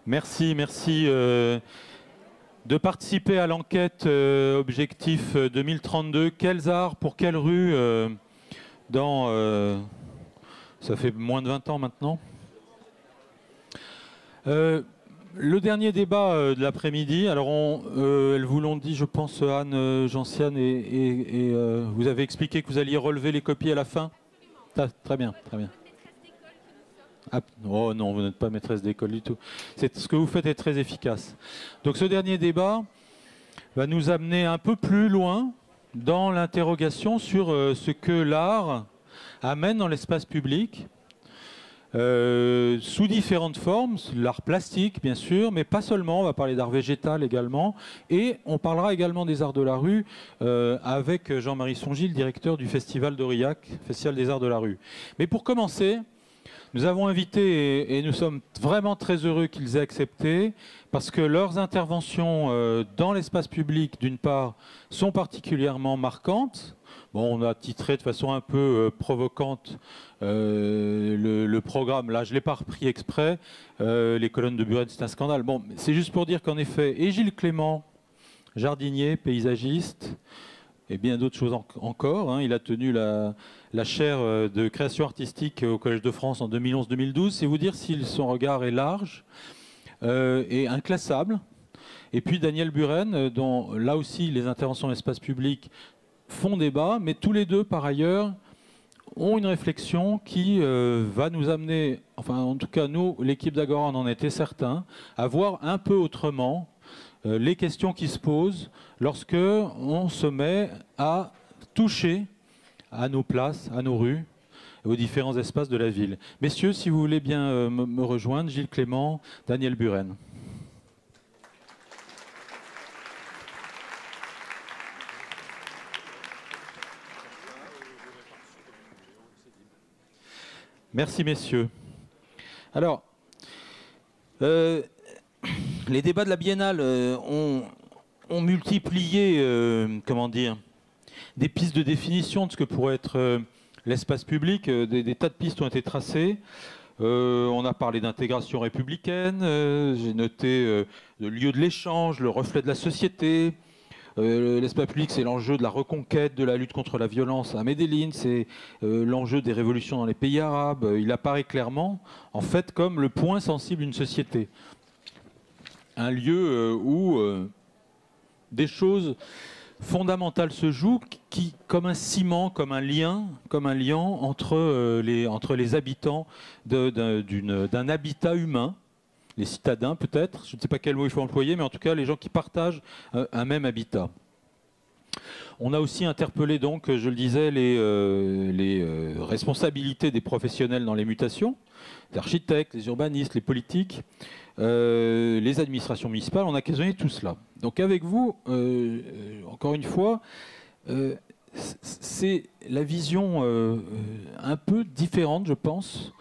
Merci, merci de participer à l'enquête Objectif 2032. Quels arts pour quelle rue dans... ça fait moins de 20 ans maintenant. Le dernier débat de l'après-midi, alors elles vous l'ont dit, je pense, Anne, Gentiane, et vous avez expliqué que vous alliez relever les copies à la fin. Très bien, très bien. Ah, oh non, vous n'êtes pas maîtresse d'école du tout. Ce que vous faites est très efficace. Donc ce dernier débat va nous amener un peu plus loin dans l'interrogation sur ce que l'art amène dans l'espace public, sous différentes formes, l'art plastique bien sûr, mais pas seulement, on va parler d'art végétal également, et on parlera également des arts de la rue avec Jean-Marie Songy, le directeur du Festival d'Aurillac, Festival des arts de la rue. Mais pour commencer, nous avons invité, et nous sommes vraiment très heureux qu'ils aient accepté, parce que leurs interventions dans l'espace public, d'une part, sont particulièrement marquantes. Bon, on a titré de façon un peu provocante le programme. Là, je ne l'ai pas repris exprès. Les colonnes de Buren, c'est un scandale. Bon, c'est juste pour dire qu'en effet, et Gilles Clément, jardinier, paysagiste, et bien d'autres choses encore. Hein. Il a tenu la chaire de création artistique au Collège de France en 2011-2012. C'est vous dire si son regard est large et inclassable. Et puis Daniel Buren, dont là aussi les interventions dans l'espace public font débat, mais tous les deux, par ailleurs, ont une réflexion qui va nous amener, enfin en tout cas nous, l'équipe d'Agora, on en était certains, à voir un peu autrement les questions qui se posent lorsque on se met à toucher à nos places, à nos rues, aux différents espaces de la ville. Messieurs, si vous voulez bien me rejoindre, Gilles Clément, Daniel Buren. Merci, messieurs. Alors, les débats de la Biennale ont multiplié, comment dire, des pistes de définition de ce que pourrait être l'espace public. Des tas de pistes ont été tracées. On a parlé d'intégration républicaine. J'ai noté le lieu de l'échange, le reflet de la société. L'espace public, c'est l'enjeu de la reconquête, de la lutte contre la violence à Medellín, c'est l'enjeu des révolutions dans les pays arabes. Il apparaît clairement, en fait, comme le point sensible d'une société. Un lieu où des choses fondamentales se jouent, qui, comme un ciment, comme un lien entre les habitants d'un habitat humain. Les citadins peut-être, je ne sais pas quel mot il faut employer, mais en tout cas les gens qui partagent un même habitat. On a aussi interpellé donc, je le disais, les responsabilités des professionnels dans les mutations, les architectes, les urbanistes, les politiques, les administrations municipales. On a questionné tout cela. Donc avec vous, encore une fois, c'est la vision un peu différente, je pense,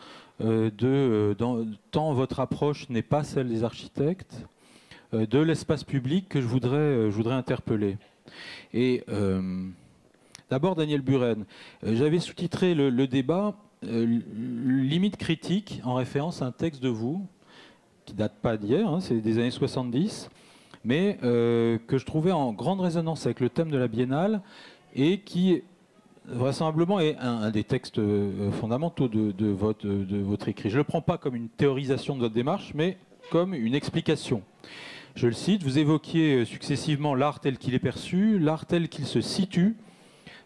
tant votre approche n'est pas celle des architectes, de l'espace public que je voudrais interpeller. Et d'abord, Daniel Buren, j'avais sous-titré le débat limite critique en référence à un texte de vous, qui date pas d'hier, hein, c'est des années 70, mais que je trouvais en grande résonance avec le thème de la Biennale et qui vraisemblablement est un des textes fondamentaux de votre écrit. Je ne le prends pas comme une théorisation de votre démarche, mais comme une explication. Je le cite, vous évoquiez successivement l'art tel qu'il est perçu, l'art tel qu'il se situe,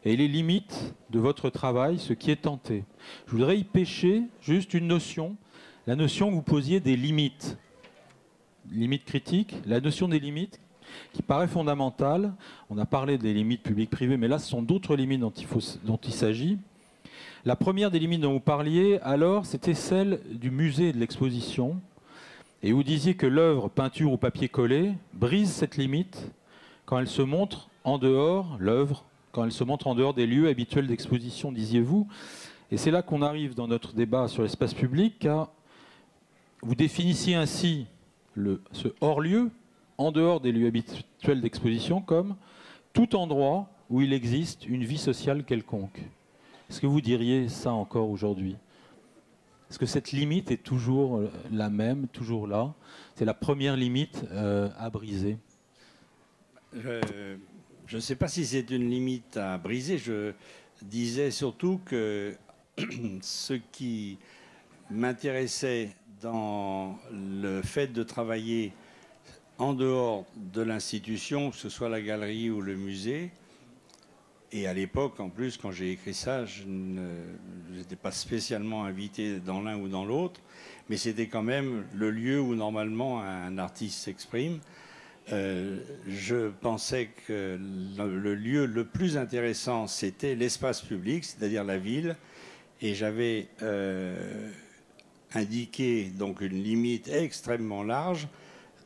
et les limites de votre travail, ce qui est tenté. Je voudrais y pêcher juste une notion, la notion que vous posiez des limites. Limites critiques, la notion des limites, qui paraît fondamentale. On a parlé des limites publiques-privées, mais là, ce sont d'autres limites dont il s'agit. La première des limites dont vous parliez, alors, c'était celle du musée et de l'exposition. Et vous disiez que l'œuvre, peinture ou papier collé, brise cette limite quand elle se montre en dehors, l'œuvre, quand elle se montre en dehors des lieux habituels d'exposition, disiez-vous. Et c'est là qu'on arrive dans notre débat sur l'espace public, car vous définissiez ainsi ce hors-lieu, en dehors des lieux habituels d'exposition, comme tout endroit où il existe une vie sociale quelconque. Est-ce que vous diriez ça encore aujourd'hui ? Est-ce que cette limite est toujours la même, toujours là? C'est la première limite à briser. Je ne sais pas si c'est une limite à briser. Je disais surtout que ce qui m'intéressait dans le fait de travailler en dehors de l'institution, que ce soit la galerie ou le musée, et à l'époque, en plus, quand j'ai écrit ça, je n'étais pas spécialement invité dans l'un ou dans l'autre, mais c'était quand même le lieu où normalement un artiste s'exprime. Je pensais que le lieu le plus intéressant, c'était l'espace public, c'est-à-dire la ville, et j'avais indiqué donc une limite extrêmement large,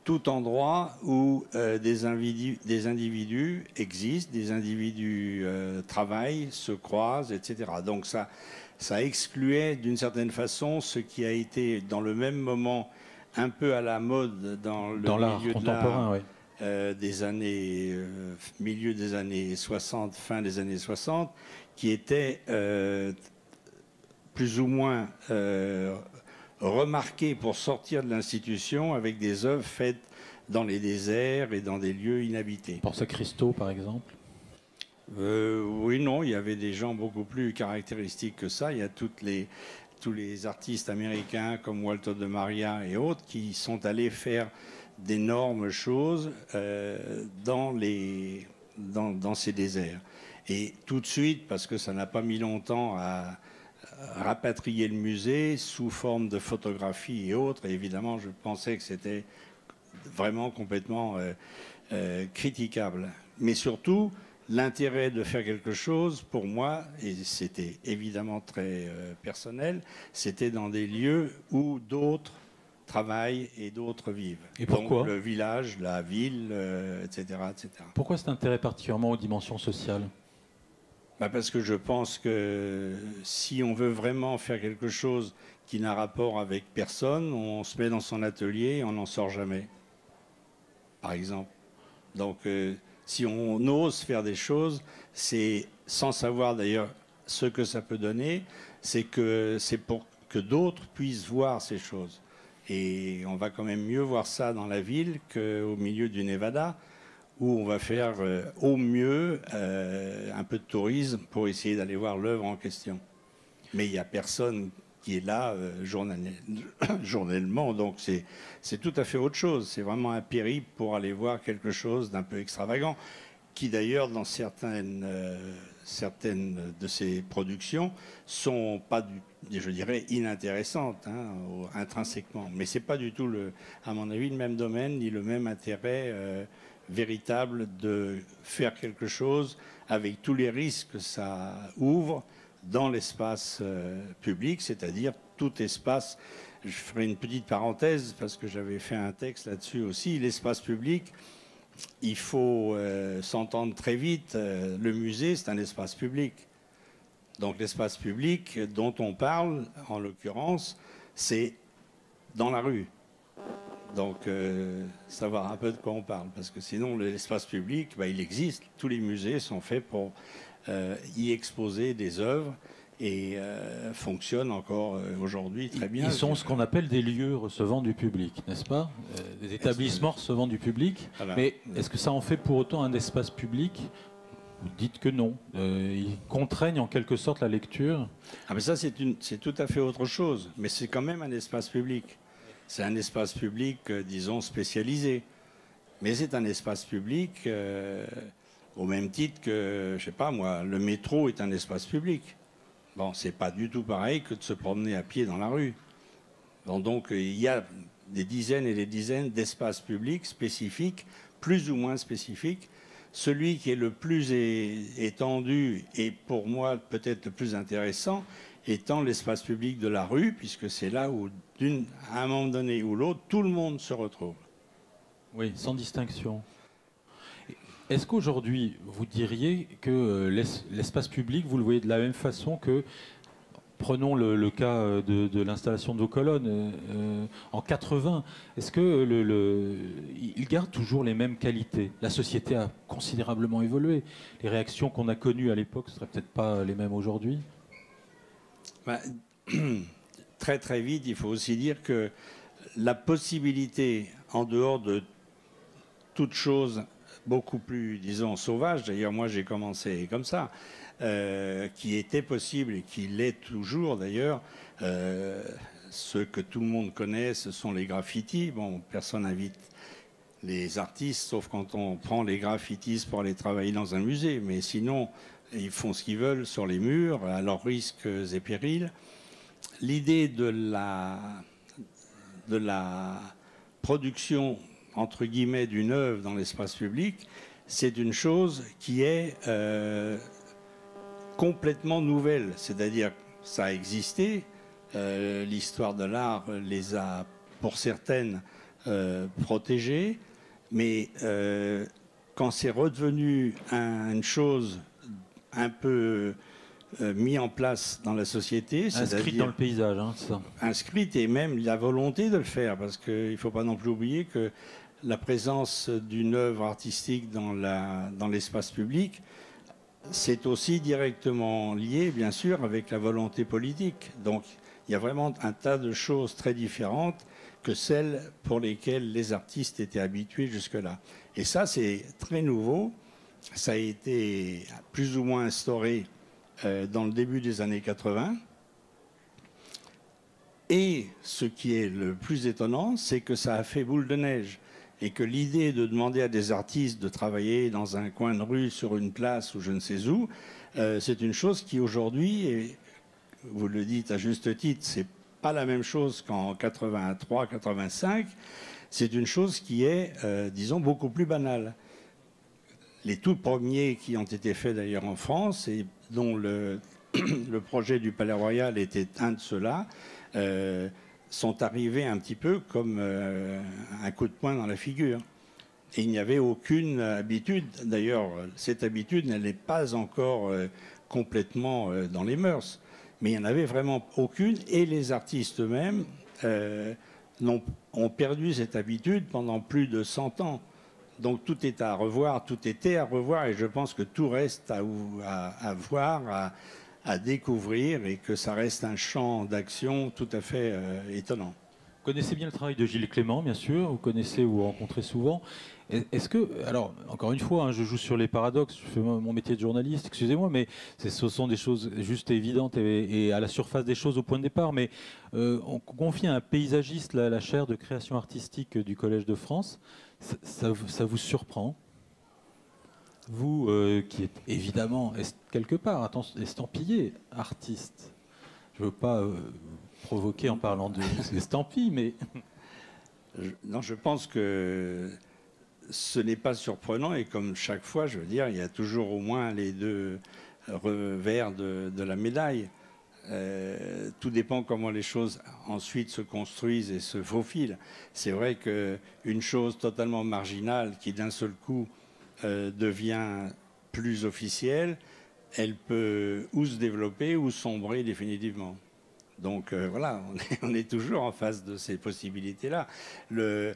tout endroit où des individus existent, des individus travaillent, se croisent, etc. Donc ça excluait d'une certaine façon ce qui a été dans le même moment un peu à la mode dans le milieu de l'art, oui. Des années, milieu des années 60, fin des années 60, qui était plus ou moins remarqué pour sortir de l'institution avec des œuvres faites dans les déserts et dans des lieux inhabités. Pour Christo, par exemple. Oui, non, il y avait des gens beaucoup plus caractéristiques que ça. Il y a tous les artistes américains comme Walter de Maria et autres qui sont allés faire d'énormes choses dans ces déserts. Et tout de suite, parce que ça n'a pas mis longtemps à rapatrier le musée sous forme de photographies et autres, et évidemment, je pensais que c'était vraiment complètement critiquable. Mais surtout, l'intérêt de faire quelque chose, pour moi, et c'était évidemment très personnel, c'était dans des lieux où d'autres travaillent et d'autres vivent. Et pourquoi ? Donc le village, la ville, etc., etc. Pourquoi cet intérêt particulièrement aux dimensions sociales ? Parce que je pense que si on veut vraiment faire quelque chose qui n'a rapport avec personne, on se met dans son atelier et on n'en sort jamais, par exemple. Donc si on ose faire des choses, c'est sans savoir d'ailleurs ce que ça peut donner, c'est pour que d'autres puissent voir ces choses. Et on va quand même mieux voir ça dans la ville qu'au milieu du Nevada, où on va faire au mieux un peu de tourisme pour essayer d'aller voir l'œuvre en question. Mais il n'y a personne qui est là journellement, donc c'est tout à fait autre chose. C'est vraiment un périple pour aller voir quelque chose d'un peu extravagant, qui d'ailleurs, dans certaines de ces productions, sont pas, je dirais, inintéressantes, intrinsèquement. Mais c'est pas du tout, à mon avis, le même domaine, ni le même intérêt véritable de faire quelque chose avec tous les risques que ça ouvre dans l'espace public, c'est-à-dire tout espace. Je ferai une petite parenthèse parce que j'avais fait un texte là-dessus aussi. L'espace public, il faut s'entendre très vite. Le musée, c'est un espace public. Donc l'espace public dont on parle, en l'occurrence, c'est dans la rue. Donc, savoir un peu de quoi on parle, parce que sinon, l'espace public, il existe. Tous les musées sont faits pour y exposer des œuvres et fonctionnent encore aujourd'hui très bien. Ils sont ce qu'on appelle des lieux recevant du public, n'est-ce pas ? Des établissements recevant du public. Voilà. Mais est-ce que ça en fait pour autant un espace public ? Vous dites que non. Ils contraignent en quelque sorte la lecture. Ah, mais ça, c'est tout à fait autre chose. Mais c'est quand même un espace public. C'est un espace public, disons, spécialisé. Mais c'est un espace public au même titre que, je sais pas moi, le métro est un espace public. Bon, c'est pas du tout pareil que de se promener à pied dans la rue. Bon, donc, il y a des dizaines et des dizaines d'espaces publics spécifiques, plus ou moins spécifiques. Celui qui est le plus étendu et pour moi peut-être le plus intéressant étant l'espace public de la rue, puisque c'est là où, à un moment donné ou l'autre, tout le monde se retrouve. Oui, sans distinction. Est-ce qu'aujourd'hui, vous diriez que l'espace public, vous le voyez de la même façon que, prenons le cas de l'installation de vos colonnes, en 80, est-ce qu'il garde toujours les mêmes qualités ? La société a considérablement évolué. Les réactions qu'on a connues à l'époque ne seraient peut-être pas les mêmes aujourd'hui ? très très vite, il faut aussi dire que la possibilité, en dehors de toute chose beaucoup plus, disons, sauvage, d'ailleurs moi j'ai commencé comme ça, qui était possible et qui l'est toujours d'ailleurs, ceux que tout le monde connaît, ce sont les graffitis. Bon, personne n'invite les artistes, sauf quand on prend les graffitis pour aller travailler dans un musée, mais sinon, ils font ce qu'ils veulent sur les murs, à leurs risques et périls. L'idée de la production, entre guillemets, d'une œuvre dans l'espace public, c'est une chose qui est complètement nouvelle. C'est-à-dire, ça a existé, l'histoire de l'art les a, pour certaines, protégées, mais quand c'est redevenu une chose un peu mis en place dans la société, inscrite dans le paysage, hein, ça. Inscrite, et même la volonté de le faire, parce qu'il ne faut pas non plus oublier que la présence d'une œuvre artistique dans l'espace public, c'est aussi directement lié, bien sûr, avec la volonté politique. Donc, il y a vraiment un tas de choses très différentes que celles pour lesquelles les artistes étaient habitués jusque-là. Et ça, c'est très nouveau. Ça a été plus ou moins instauré dans le début des années 80. Et ce qui est le plus étonnant, c'est que ça a fait boule de neige. Et que l'idée de demander à des artistes de travailler dans un coin de rue, sur une place ou je ne sais où, c'est une chose qui aujourd'hui, et vous le dites à juste titre, c'est pas la même chose qu'en 83, 85. C'est une chose qui est, disons, beaucoup plus banale. Les tout premiers qui ont été faits d'ailleurs en France et dont le projet du Palais Royal était un de ceux-là, sont arrivés un petit peu comme un coup de poing dans la figure. Et il n'y avait aucune habitude. D'ailleurs, cette habitude, elle n'est pas encore complètement dans les mœurs. Mais il n'y en avait vraiment aucune. Et les artistes eux-mêmes ont perdu cette habitude pendant plus de 100 ans. Donc tout est à revoir, tout était à revoir. Et je pense que tout reste à voir, à découvrir, et que ça reste un champ d'action tout à fait étonnant. Vous connaissez bien le travail de Gilles Clément, bien sûr, vous connaissez ou rencontrez souvent. Est-ce que, alors, encore une fois, hein, je joue sur les paradoxes, je fais mon métier de journaliste, excusez-moi, mais ce sont des choses juste évidentes et à la surface des choses au point de départ, mais on confie à un paysagiste la chaire de création artistique du Collège de France, ça vous surprend ? Vous, qui êtes évidemment, quelque part, estampillé artiste, je ne veux pas provoquer en parlant de estampilles, mais... Non, je pense que ce n'est pas surprenant, et comme chaque fois, je veux dire, il y a toujours au moins les deux revers de la médaille. Tout dépend comment les choses ensuite se construisent et se faufilent. C'est vrai qu'une chose totalement marginale qui d'un seul coup devient plus officielle, elle peut ou se développer ou sombrer définitivement. Donc voilà, on est toujours en face de ces possibilités-là. Le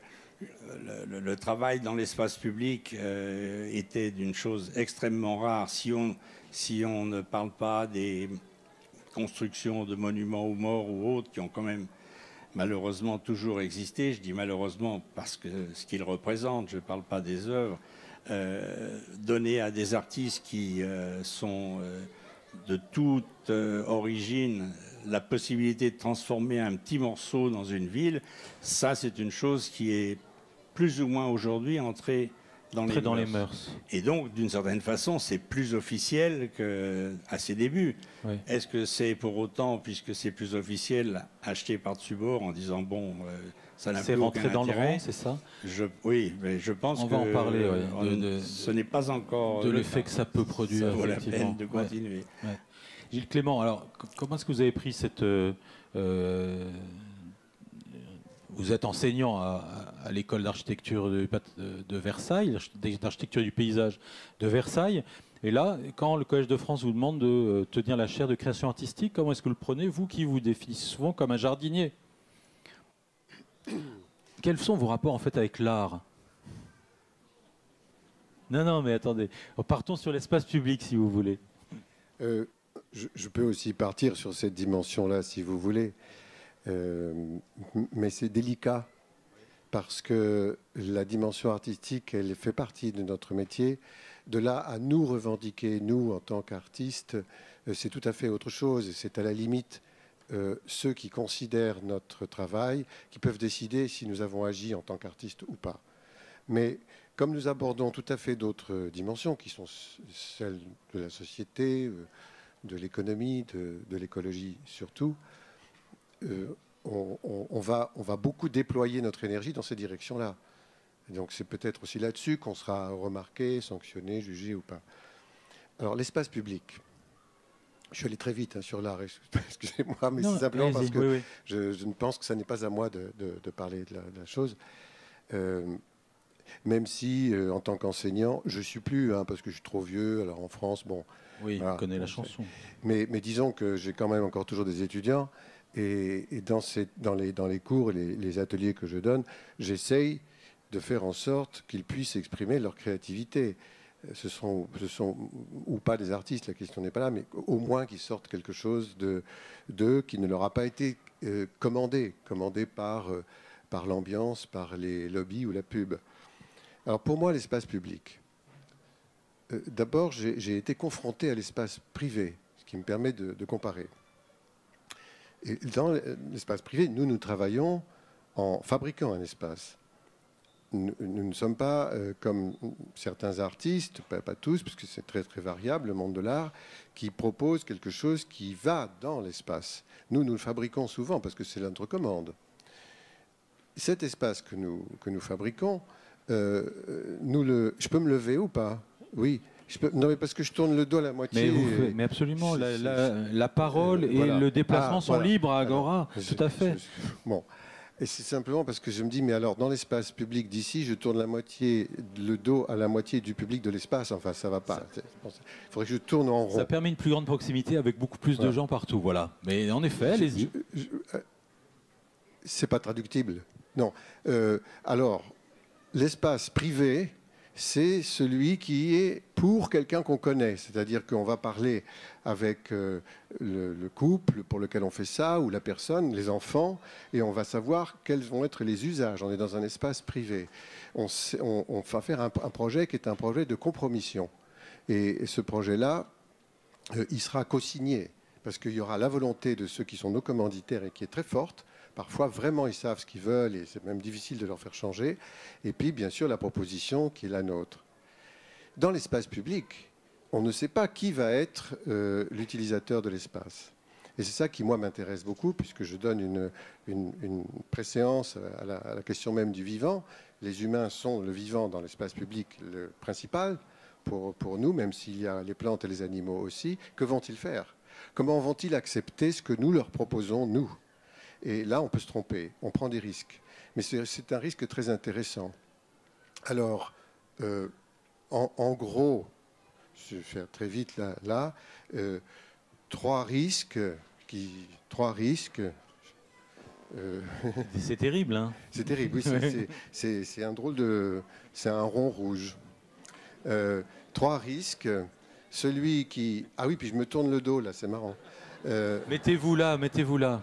travail dans l'espace public était d'une chose extrêmement rare. Si on ne parle pas des constructions de monuments aux morts ou autres qui ont quand même malheureusement toujours existé, je dis malheureusement parce que ce qu'ils représentent, je ne parle pas des œuvres, données à des artistes qui sont de toute origine, la possibilité de transformer un petit morceau dans une ville, ça c'est une chose qui est plus ou moins aujourd'hui entrée dans les mœurs. Et donc, d'une certaine façon, c'est plus officiel qu'à ses débuts. Oui. Est-ce que c'est pour autant, puisque c'est plus officiel, acheté par-dessus bord en disant, bon, ça n'a plus aucun intérêt. C'est rentré dans le rang, c'est ça ? Oui, mais je pense on va en parler, ce n'est pas encore... De l'effet que ça peut produire, ça vaut la peine de continuer. Ouais. Ouais. Gilles Clément, alors, comment est-ce que vous avez pris cette... vous êtes enseignant à l'école d'architecture de Versailles, d'architecture du paysage de Versailles. Et là, quand le Collège de France vous demande de tenir la chaire de création artistique, comment est-ce que vous le prenez, vous qui vous définissez souvent comme un jardinier ? Quels sont vos rapports en fait avec l'art ? Non, mais attendez. Partons sur l'espace public, si vous voulez. Je peux aussi partir sur cette dimension-là, si vous voulez. Mais c'est délicat parce que la dimension artistique, elle fait partie de notre métier. De là à nous revendiquer, nous, en tant qu'artistes, c'est tout à fait autre chose. C'est à la limite ceux qui considèrent notre travail qui peuvent décider si nous avons agi en tant qu'artistes ou pas. Mais comme nous abordons tout à fait d'autres dimensions, qui sont celles de la société, de l'économie, de l'écologie surtout, on va beaucoup déployer notre énergie dans ces directions-là. Donc c'est peut-être aussi là-dessus qu'on sera remarqué, sanctionné, jugé ou pas. Alors l'espace public. Je suis allé très vite sur l'art, excusez-moi, mais c'est simplement parce que oui. Je ne pense que ça n'est pas à moi de parler de la chose. Même si, en tant qu'enseignant, je ne suis plus, parce que je suis trop vieux. Alors en France, bon... Oui, voilà, on connaît la chanson. Mais disons que j'ai quand même encore toujours des étudiants. Et dans les cours et les ateliers que je donne, j'essaye de faire en sorte qu'ils puissent exprimer leur créativité. Ce sont ou pas des artistes, la question n'est pas là, mais au moins qu'ils sortent quelque chose qui ne leur a pas été commandé par l'ambiance, par les lobbies ou la pub. Alors pour moi, l'espace public, d'abord j'ai été confronté à l'espace privé, ce qui me permet de comparer. Et dans l'espace privé, nous travaillons en fabriquant un espace. Nous ne sommes pas comme certains artistes, pas tous, parce que c'est très, très variable, le monde de l'art, qui proposent quelque chose qui va dans l'espace. Nous le fabriquons souvent parce que c'est notre commande. Cet espace que nous fabriquons, je peux me lever ou pas? Oui. Non, mais parce que je tourne le dos à la moitié. Mais absolument, la parole et voilà. Le déplacement sont libres à Agora, tout à fait. Bon. Et c'est simplement parce que je me dis, mais alors, dans l'espace public d'ici, je tourne le dos à la moitié du public de l'espace. Enfin, ça va pas. Il faudrait que je tourne en rond. Ça permet une plus grande proximité avec beaucoup plus de gens partout. Voilà. Mais en effet, allez-y. C'est pas traductible. Non. Alors, l'espace privé, c'est celui qui est pour quelqu'un qu'on connaît. C'est-à-dire qu'on va parler avec le couple pour lequel on fait ça, ou la personne, les enfants, et on va savoir quels vont être les usages. On est dans un espace privé. On va faire un projet qui est un projet de compromission. Et ce projet-là, il sera co-signé, parce qu'il y aura la volonté de ceux qui sont nos commanditaires et qui est très forte. Parfois, vraiment, ils savent ce qu'ils veulent et c'est même difficile de leur faire changer. Et puis, bien sûr, la proposition qui est la nôtre. Dans l'espace public, on ne sait pas qui va être l'utilisateur de l'espace. Et c'est ça qui, moi, m'intéresse beaucoup, puisque je donne une préséance à la question même du vivant. Les humains sont le vivant dans l'espace public le principal pour nous, même s'il y a les plantes et les animaux aussi. Que vont-ils faire? Comment vont-ils accepter ce que nous leur proposons, nous? Et là, on peut se tromper, on prend des risques. Mais c'est un risque très intéressant. Alors, en gros, je vais faire très vite là, trois risques. C'est terrible, hein? C'est terrible, oui. C'est un drôle de... C'est un rond rouge. Trois risques. Celui qui... Ah oui, puis je me tourne le dos, là, c'est marrant. Mettez-vous là.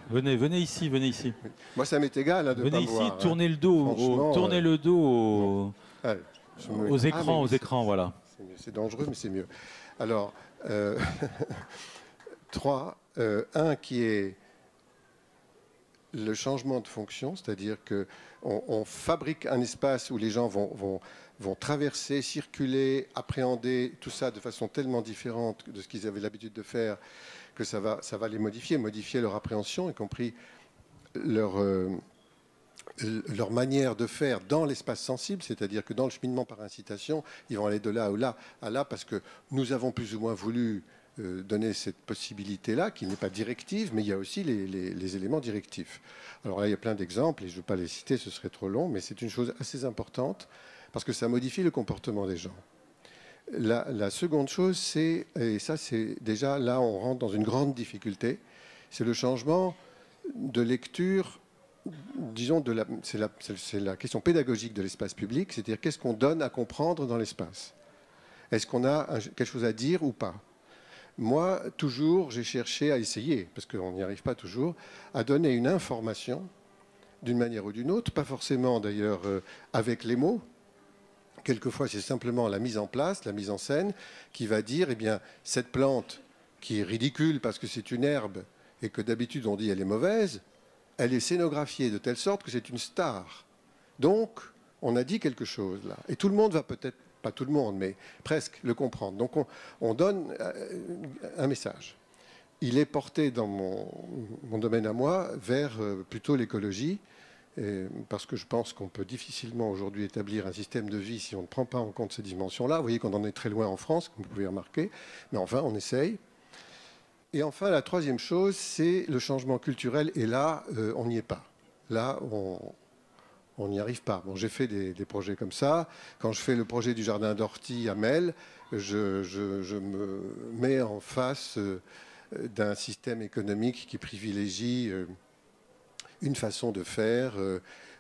Venez ici. Moi, ça m'est égal de venez pas ici, voir, tournez le dos, aux écrans, voilà. C'est dangereux, mais c'est mieux. Alors, trois. Un qui est le changement de fonction, c'est-à-dire qu'on fabrique un espace où les gens vont traverser, circuler, appréhender tout ça de façon tellement différente de ce qu'ils avaient l'habitude de faire que ça va les modifier leur appréhension, y compris leur manière de faire dans l'espace sensible, c'est-à-dire que dans le cheminement par incitation, ils vont aller de là ou là à là, parce que nous avons plus ou moins voulu donner cette possibilité-là, qui n'est pas directive, mais il y a aussi les éléments directifs. Alors là, il y a plein d'exemples, et je ne veux pas les citer, ce serait trop long, mais c'est une chose assez importante, parce que ça modifie le comportement des gens. La seconde chose, c'est, et ça c'est déjà là on rentre dans une grande difficulté, c'est le changement de lecture, disons, c'est la question pédagogique de l'espace public, c'est-à-dire qu'est-ce qu'on donne à comprendre dans l'espace. Est-ce qu'on a quelque chose à dire ou pas? Moi, toujours, j'ai cherché à essayer, parce qu'on n'y arrive pas toujours, à donner une information d'une manière ou d'une autre, pas forcément d'ailleurs avec les mots. Quelquefois, c'est simplement la mise en place, la mise en scène, qui va dire, eh bien, cette plante qui est ridicule parce que c'est une herbe et que d'habitude on dit elle est mauvaise, elle est scénographiée de telle sorte que c'est une star. Donc, on a dit quelque chose là. Et tout le monde va peut-être, pas tout le monde, mais presque le comprendre. Donc, on donne un message. Il est porté dans mon domaine à moi vers plutôt l'écologie, parce que je pense qu'on peut difficilement aujourd'hui établir un système de vie si on ne prend pas en compte ces dimensions-là. Vous voyez qu'on en est très loin en France, comme vous pouvez remarquer, mais enfin, on essaye. Et enfin, la troisième chose, c'est le changement culturel, et là, on n'y est pas. Là, on n'y arrive pas. Bon, j'ai fait des projets comme ça. Quand je fais le projet du jardin d'ortie à Mel, je me mets en face d'un système économique qui privilégie une façon de faire,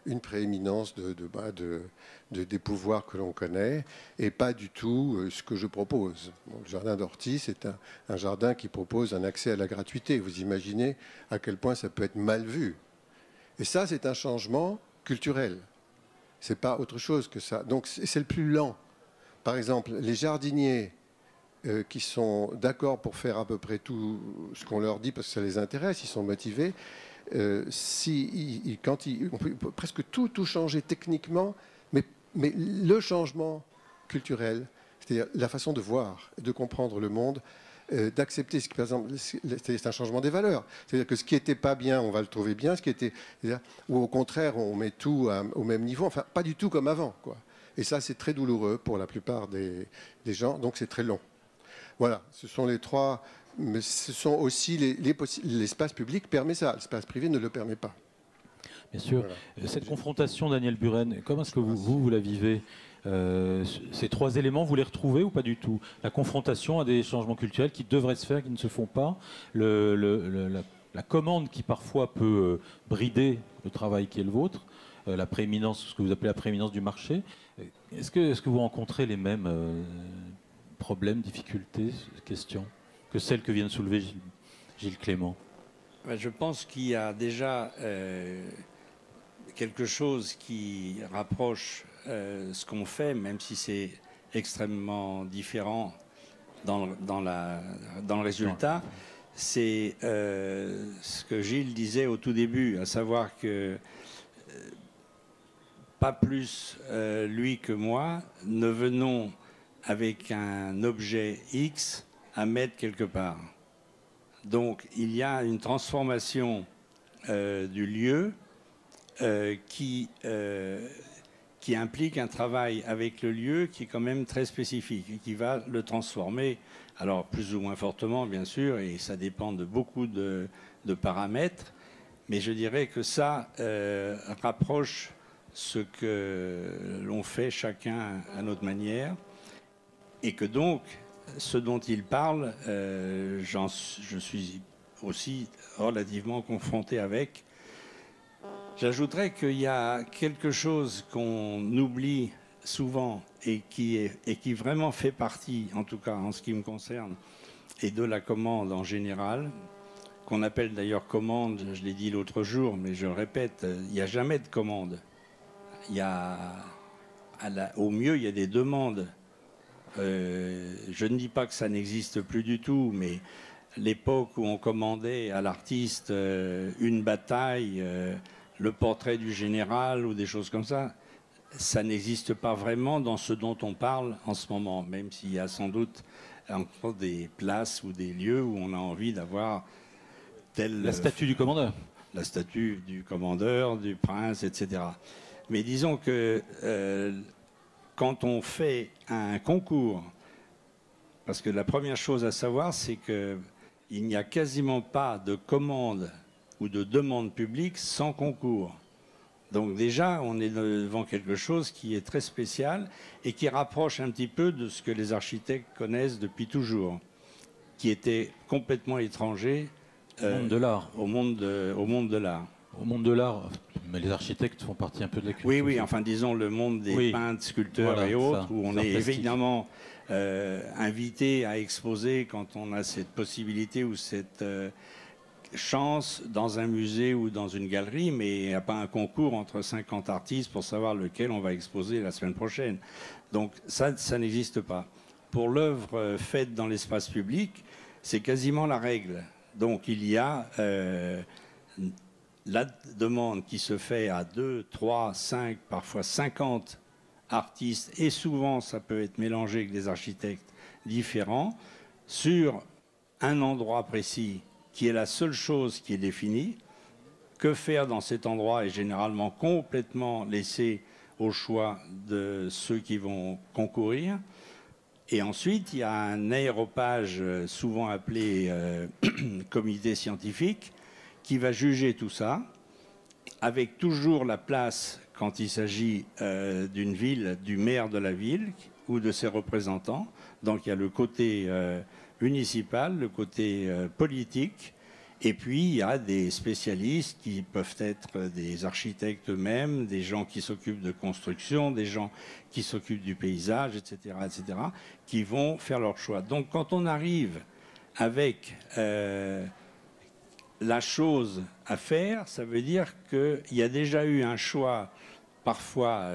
une prééminence des pouvoirs que l'on connaît, et pas du tout ce que je propose. Bon, le jardin d'ortie, c'est un jardin qui propose un accès à la gratuité. Vous imaginez à quel point ça peut être mal vu. Et ça, c'est un changement culturel. C'est pas autre chose que ça. Donc, c'est le plus lent. Par exemple, les jardiniers qui sont d'accord pour faire à peu près tout ce qu'on leur dit parce que ça les intéresse, ils sont motivés. On peut presque tout changer techniquement, mais le changement culturel, c'est-à-dire la façon de voir, de comprendre le monde, d'accepter ce qui, par exemple, c'est un changement des valeurs. C'est-à-dire que ce qui n'était pas bien, on va le trouver bien, ou au contraire, on met tout au même niveau, enfin, pas du tout comme avant, quoi. Et ça, c'est très douloureux pour la plupart des gens, donc c'est très long. Voilà, ce sont les trois, mais ce sont aussi l'espace public permet ça, l'espace privé ne le permet pas. Bien sûr. Voilà. Cette confrontation, Daniel Buren, comment est-ce que vous la vivez ces trois éléments, vous les retrouvez ou pas du tout? La confrontation à des changements culturels qui devraient se faire, qui ne se font pas, la commande qui parfois peut brider le travail qui est le vôtre, la prééminence, ce que vous appelez la prééminence du marché. Est-ce que vous rencontrez les mêmes problèmes, difficultés, questions que celles que vient de soulever Gilles Clément? Je pense qu'il y a déjà quelque chose qui rapproche ce qu'on fait, même si c'est extrêmement différent dans le résultat. C'est ce que Gilles disait au tout début, à savoir que pas plus lui que moi ne venons avec un objet X à mettre quelque part. Donc il y a une transformation du lieu qui implique un travail avec le lieu qui est quand même très spécifique et qui va le transformer, alors plus ou moins fortement bien sûr, et ça dépend de beaucoup de paramètres, mais je dirais que ça rapproche ce que l'on fait chacun à notre manière, et que donc ce dont il parle, je suis aussi relativement confronté avec. J'ajouterais qu'il y a quelque chose qu'on oublie souvent et qui vraiment fait partie, en tout cas en ce qui me concerne, et de la commande en général, qu'on appelle d'ailleurs commande, je l'ai dit l'autre jour, mais je le répète, il n'y a jamais de commande. Au mieux, il y a des demandes. Je ne dis pas que ça n'existe plus du tout, mais l'époque où on commandait à l'artiste une bataille, le portrait du général ou des choses comme ça, ça n'existe pas vraiment dans ce dont on parle en ce moment, même s'il y a sans doute encore des places ou des lieux où on a envie d'avoir telle... La statue du commandeur. La statue du commandeur, du prince, etc. Mais disons que... quand on fait un concours, parce que la première chose à savoir, c'est qu'il n'y a quasiment pas de commande ou de demande publique sans concours. Donc déjà, on est devant quelque chose qui est très spécial et qui rapproche un petit peu de ce que les architectes connaissent depuis toujours, qui était complètement étranger au monde de l'art. Au monde de l'art. au monde de l'art, mais les architectes font partie un peu de la culture. Oui, oui, enfin disons le monde des peintres, sculpteurs et autres, où on est évidemment invité à exposer quand on a cette possibilité ou cette chance dans un musée ou dans une galerie, mais il n'y a pas un concours entre 50 artistes pour savoir lequel on va exposer la semaine prochaine. Donc ça n'existe pas. Pour l'œuvre faite dans l'espace public, c'est quasiment la règle. Donc il y a la demande qui se fait à 2, 3, 5, parfois 50 artistes, et souvent ça peut être mélangé avec des architectes différents, sur un endroit précis qui est la seule chose qui est définie. Que faire dans cet endroit est généralement complètement laissé au choix de ceux qui vont concourir. Et ensuite, il y a un aéropage souvent appelé comité scientifique qui va juger tout ça, avec toujours la place, quand il s'agit d'une ville, du maire de la ville ou de ses représentants. Donc il y a le côté municipal, le côté politique, et puis il y a des spécialistes qui peuvent être des architectes eux-mêmes, des gens qui s'occupent de construction, des gens qui s'occupent du paysage, etc., qui vont faire leur choix. Donc quand on arrive avec la chose à faire, ça veut dire qu'il y a déjà eu un choix parfois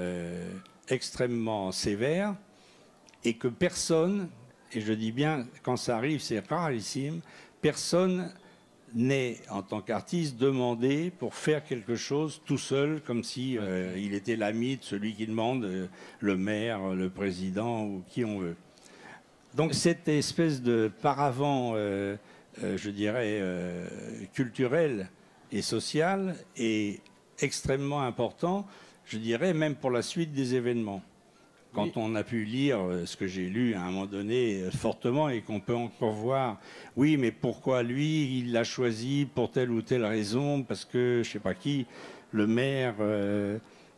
extrêmement sévère et que personne, et je dis bien quand ça arrive c'est rarissime, personne n'est en tant qu'artiste demandé pour faire quelque chose tout seul comme si il était l'ami de celui qui demande, le maire, le président ou qui on veut. Donc cette espèce de paravent je dirais, culturel et social est extrêmement important, je dirais, même pour la suite des événements. Quand on a pu lire ce que j'ai lu à un moment donné fortement et qu'on peut encore voir, oui, mais pourquoi lui, il l'a choisi pour telle ou telle raison, parce que, je ne sais pas qui, le maire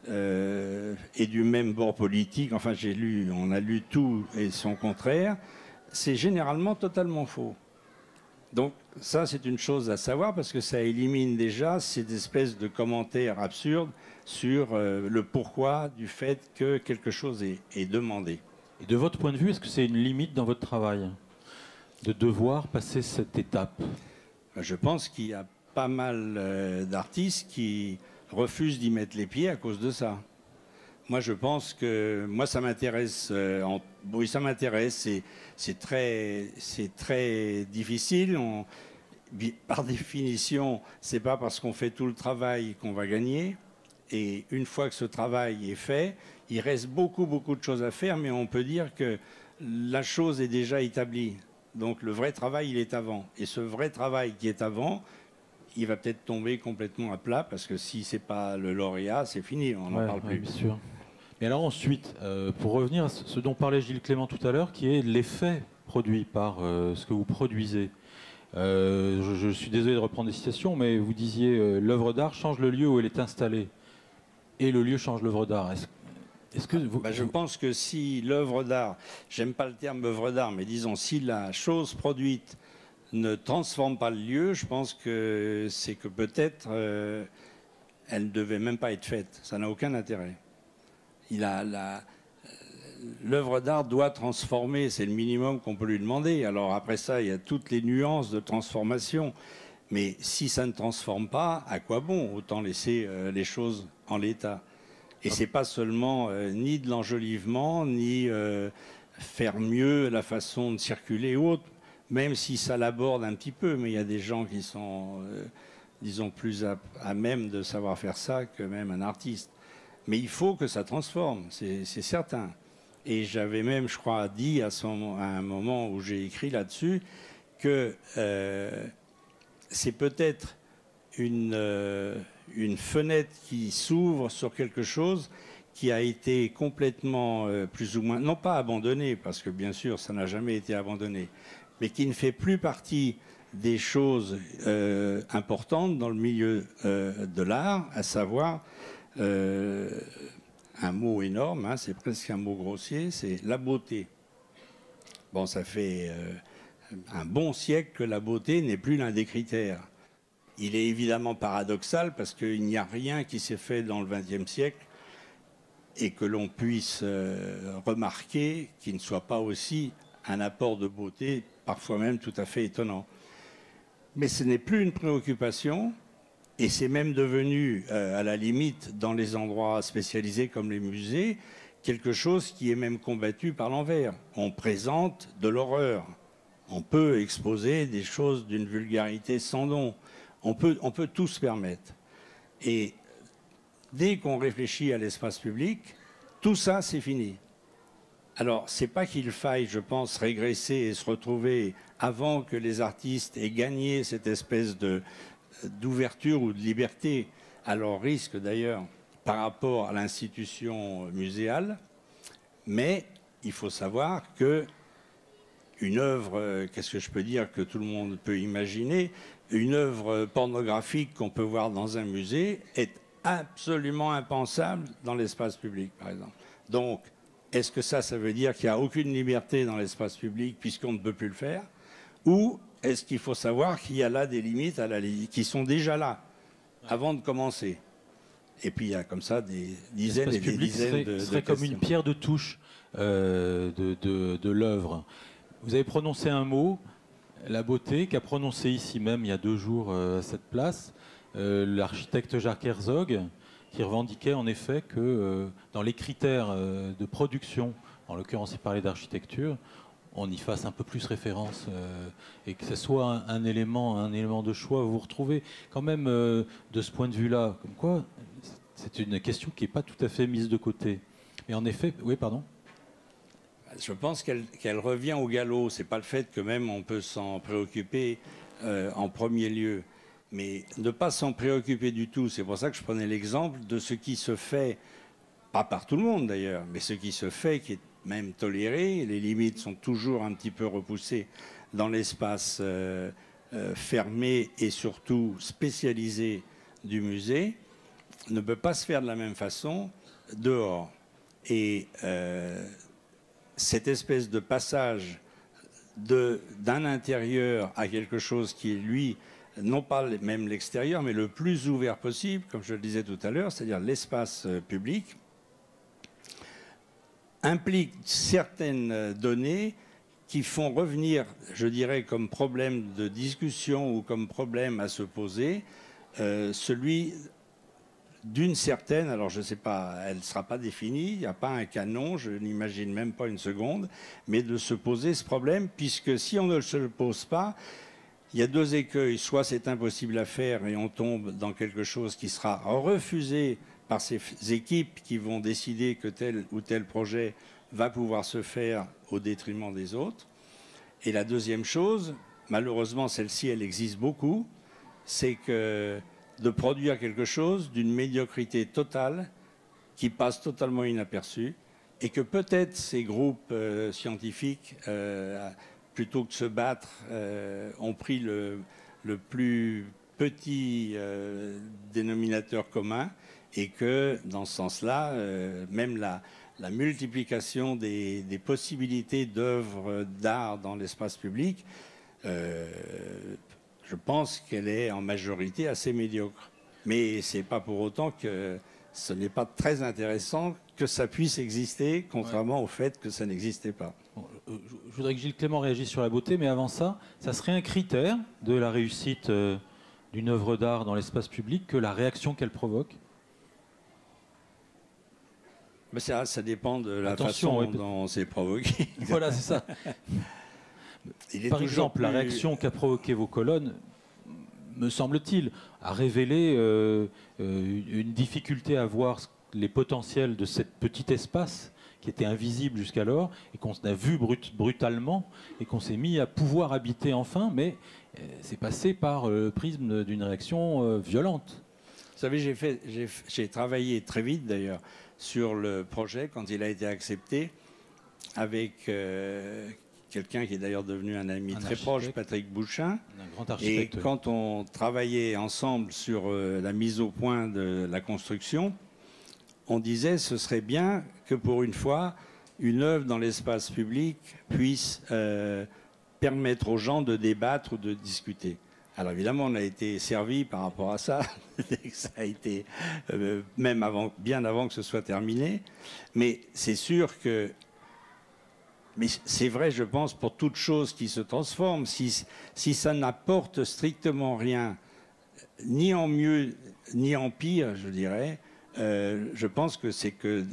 est du même bord politique, enfin on a lu tout et son contraire, c'est généralement totalement faux. Donc ça, c'est une chose à savoir parce que ça élimine déjà cette espèce de commentaires absurdes sur le pourquoi du fait que quelque chose est demandé. Et de votre point de vue, est-ce que c'est une limite dans votre travail de devoir passer cette étape? Je pense qu'il y a pas mal d'artistes qui refusent d'y mettre les pieds à cause de ça. Moi, je pense que moi, ça m'intéresse. Oui, ça m'intéresse. C'est très difficile. Par définition, c'est pas parce qu'on fait tout le travail qu'on va gagner. Et une fois que ce travail est fait, il reste beaucoup de choses à faire, mais on peut dire que la chose est déjà établie. Donc le vrai travail, il est avant. Et ce vrai travail qui est avant, il va peut-être tomber complètement à plat, parce que si c'est pas le lauréat, c'est fini, on n'en parle plus. Bien sûr. Mais alors ensuite, pour revenir à ce dont parlait Gilles Clément tout à l'heure, qui est l'effet produit par ce que vous produisez. Je suis désolé de reprendre des citations, mais vous disiez l'œuvre d'art change le lieu où elle est installée. Et le lieu change l'œuvre d'art. Est-ce que vous... Je pense que si l'œuvre d'art, j'aime pas le terme œuvre d'art, mais disons, si la chose produite ne transforme pas le lieu, je pense que c'est que peut-être elle ne devait même pas être faite. Ça n'a aucun intérêt. L'œuvre d'art doit transformer, c'est le minimum qu'on peut lui demander. Alors après ça, il y a toutes les nuances de transformation. Mais si ça ne transforme pas, à quoi bon? Autant laisser les choses en l'état. Et c'est pas seulement ni de l'enjolivement, ni faire mieux la façon de circuler ou autre, même si ça l'aborde un petit peu. Mais il y a des gens qui sont, disons, plus à même de savoir faire ça que même un artiste. Mais il faut que ça transforme, c'est certain. Et j'avais même, je crois, dit à un moment où j'ai écrit là-dessus que c'est peut-être une fenêtre qui s'ouvre sur quelque chose qui a été complètement, plus ou moins, non pas abandonné, parce que bien sûr, ça n'a jamais été abandonné, mais qui ne fait plus partie des choses importantes dans le milieu de l'art, à savoir un mot énorme, hein, c'est presque un mot grossier, c'est la beauté. Bon, ça fait un bon siècle que la beauté n'est plus l'un des critères. il est évidemment paradoxal parce qu'il n'y a rien qui s'est fait dans le XXe siècle et que l'on puisse remarquer qui ne soit pas aussi un apport de beauté, parfois même tout à fait étonnant. Mais ce n'est plus une préoccupation, et c'est même devenu, à la limite, dans les endroits spécialisés comme les musées, quelque chose qui est même combattu par l'envers. On présente de l'horreur. On peut exposer des choses d'une vulgarité sans nom. On peut tout se permettre. Et dès qu'on réfléchit à l'espace public, tout ça, c'est fini. Alors, c'est pas qu'il faille, je pense, régresser et se retrouver avant que les artistes aient gagné cette espèce d'ouverture ou de liberté, à leur risque d'ailleurs, par rapport à l'institution muséale. Mais il faut savoir que une œuvre, qu'est-ce que je peux dire que tout le monde peut imaginer, une œuvre pornographique qu'on peut voir dans un musée est absolument impensable dans l'espace public, par exemple. Donc, est-ce que ça veut dire qu'il n'y a aucune liberté dans l'espace public puisqu'on ne peut plus le faire? Ou est-ce qu'il faut savoir qu'il y a là des limites qui sont déjà là, avant de commencer? Et puis il y a comme ça des dizaines et des dizaines de serait comme une pierre de touche de l'œuvre. Vous avez prononcé un mot, la beauté, qu'a prononcé ici même il y a 2 jours à cette place, l'architecte Jacques Herzog, qui revendiquait en effet que dans les critères de production, en l'occurrence il parlait d'architecture, on y fasse un peu plus référence et que ce soit un élément de choix. Vous vous retrouvez quand même de ce point de vue-là, comme quoi c'est une question qui n'est pas tout à fait mise de côté. Mais en effet, oui, pardon. Je pense qu'elle revient au galop. C'est pas le fait que même on peut s'en préoccuper en premier lieu. Mais ne pas s'en préoccuper du tout, c'est pour ça que je prenais l'exemple de ce qui se fait, pas par tout le monde d'ailleurs, mais ce qui se fait, qui est même toléré, les limites sont toujours un petit peu repoussées dans l'espace fermé et surtout spécialisé du musée, ne peut pas se faire de la même façon dehors. Et cette espèce de passage d'un intérieur à quelque chose qui est, lui, non pas même l'extérieur, mais le plus ouvert possible, comme je le disais tout à l'heure, c'est-à-dire l'espace public, implique certaines données qui font revenir, je dirais, comme problème de discussion ou comme problème à se poser, celui d'une certaine, alors je ne sais pas, elle ne sera pas définie, il n'y a pas un canon, je n'imagine même pas une seconde, mais de se poser ce problème, puisque si on ne se le pose pas, il y a 2 écueils. Soit c'est impossible à faire et on tombe dans quelque chose qui sera refusé par ces équipes qui vont décider que tel ou tel projet va pouvoir se faire au détriment des autres. Et la deuxième chose, malheureusement celle-ci elle existe beaucoup, c'est que de produire quelque chose d'une médiocrité totale qui passe totalement inaperçu et que peut-être ces groupes scientifiques plutôt que de se battre, ont pris le plus petit dénominateur commun et que, dans ce sens-là, même la multiplication des possibilités d'œuvres d'art dans l'espace public, je pense qu'elle est en majorité assez médiocre. Mais ce n'est pas pour autant que ce n'est pas très intéressant que ça puisse exister, contrairement au fait que ça n'existait pas. Je voudrais que Gilles Clément réagisse sur la beauté, mais avant ça, ça serait un critère de la réussite d'une œuvre d'art dans l'espace public que la réaction qu'elle provoque? Mais ça dépend de la façon dont c'est provoqué. Voilà, c'est ça. Par exemple, la réaction qu'a provoquée vos colonnes, me semble-t-il, a révélé une difficulté à voir les potentiels de cet petit espace qui était invisible jusqu'alors et qu'on a vu brutalement et qu'on s'est mis à pouvoir habiter enfin, mais c'est passé par le prisme d'une réaction violente. Vous savez, j'ai travaillé très vite d'ailleurs sur le projet quand il a été accepté avec quelqu'un qui est d'ailleurs devenu un ami très proche, Patrick Bouchin. Un grand architecte. Et quand on travaillait ensemble sur la mise au point de la construction, on disait ce serait bien que pour une fois, une œuvre dans l'espace public puisse permettre aux gens de débattre ou de discuter. Alors évidemment, on a été servi par rapport à ça. Ça a été même bien avant que ce soit terminé. Mais c'est sûr que... Mais c'est vrai, je pense, pour toute chose qui se transforme. Si ça n'apporte strictement rien, ni en mieux, ni en pire, je dirais, je pense que c'est que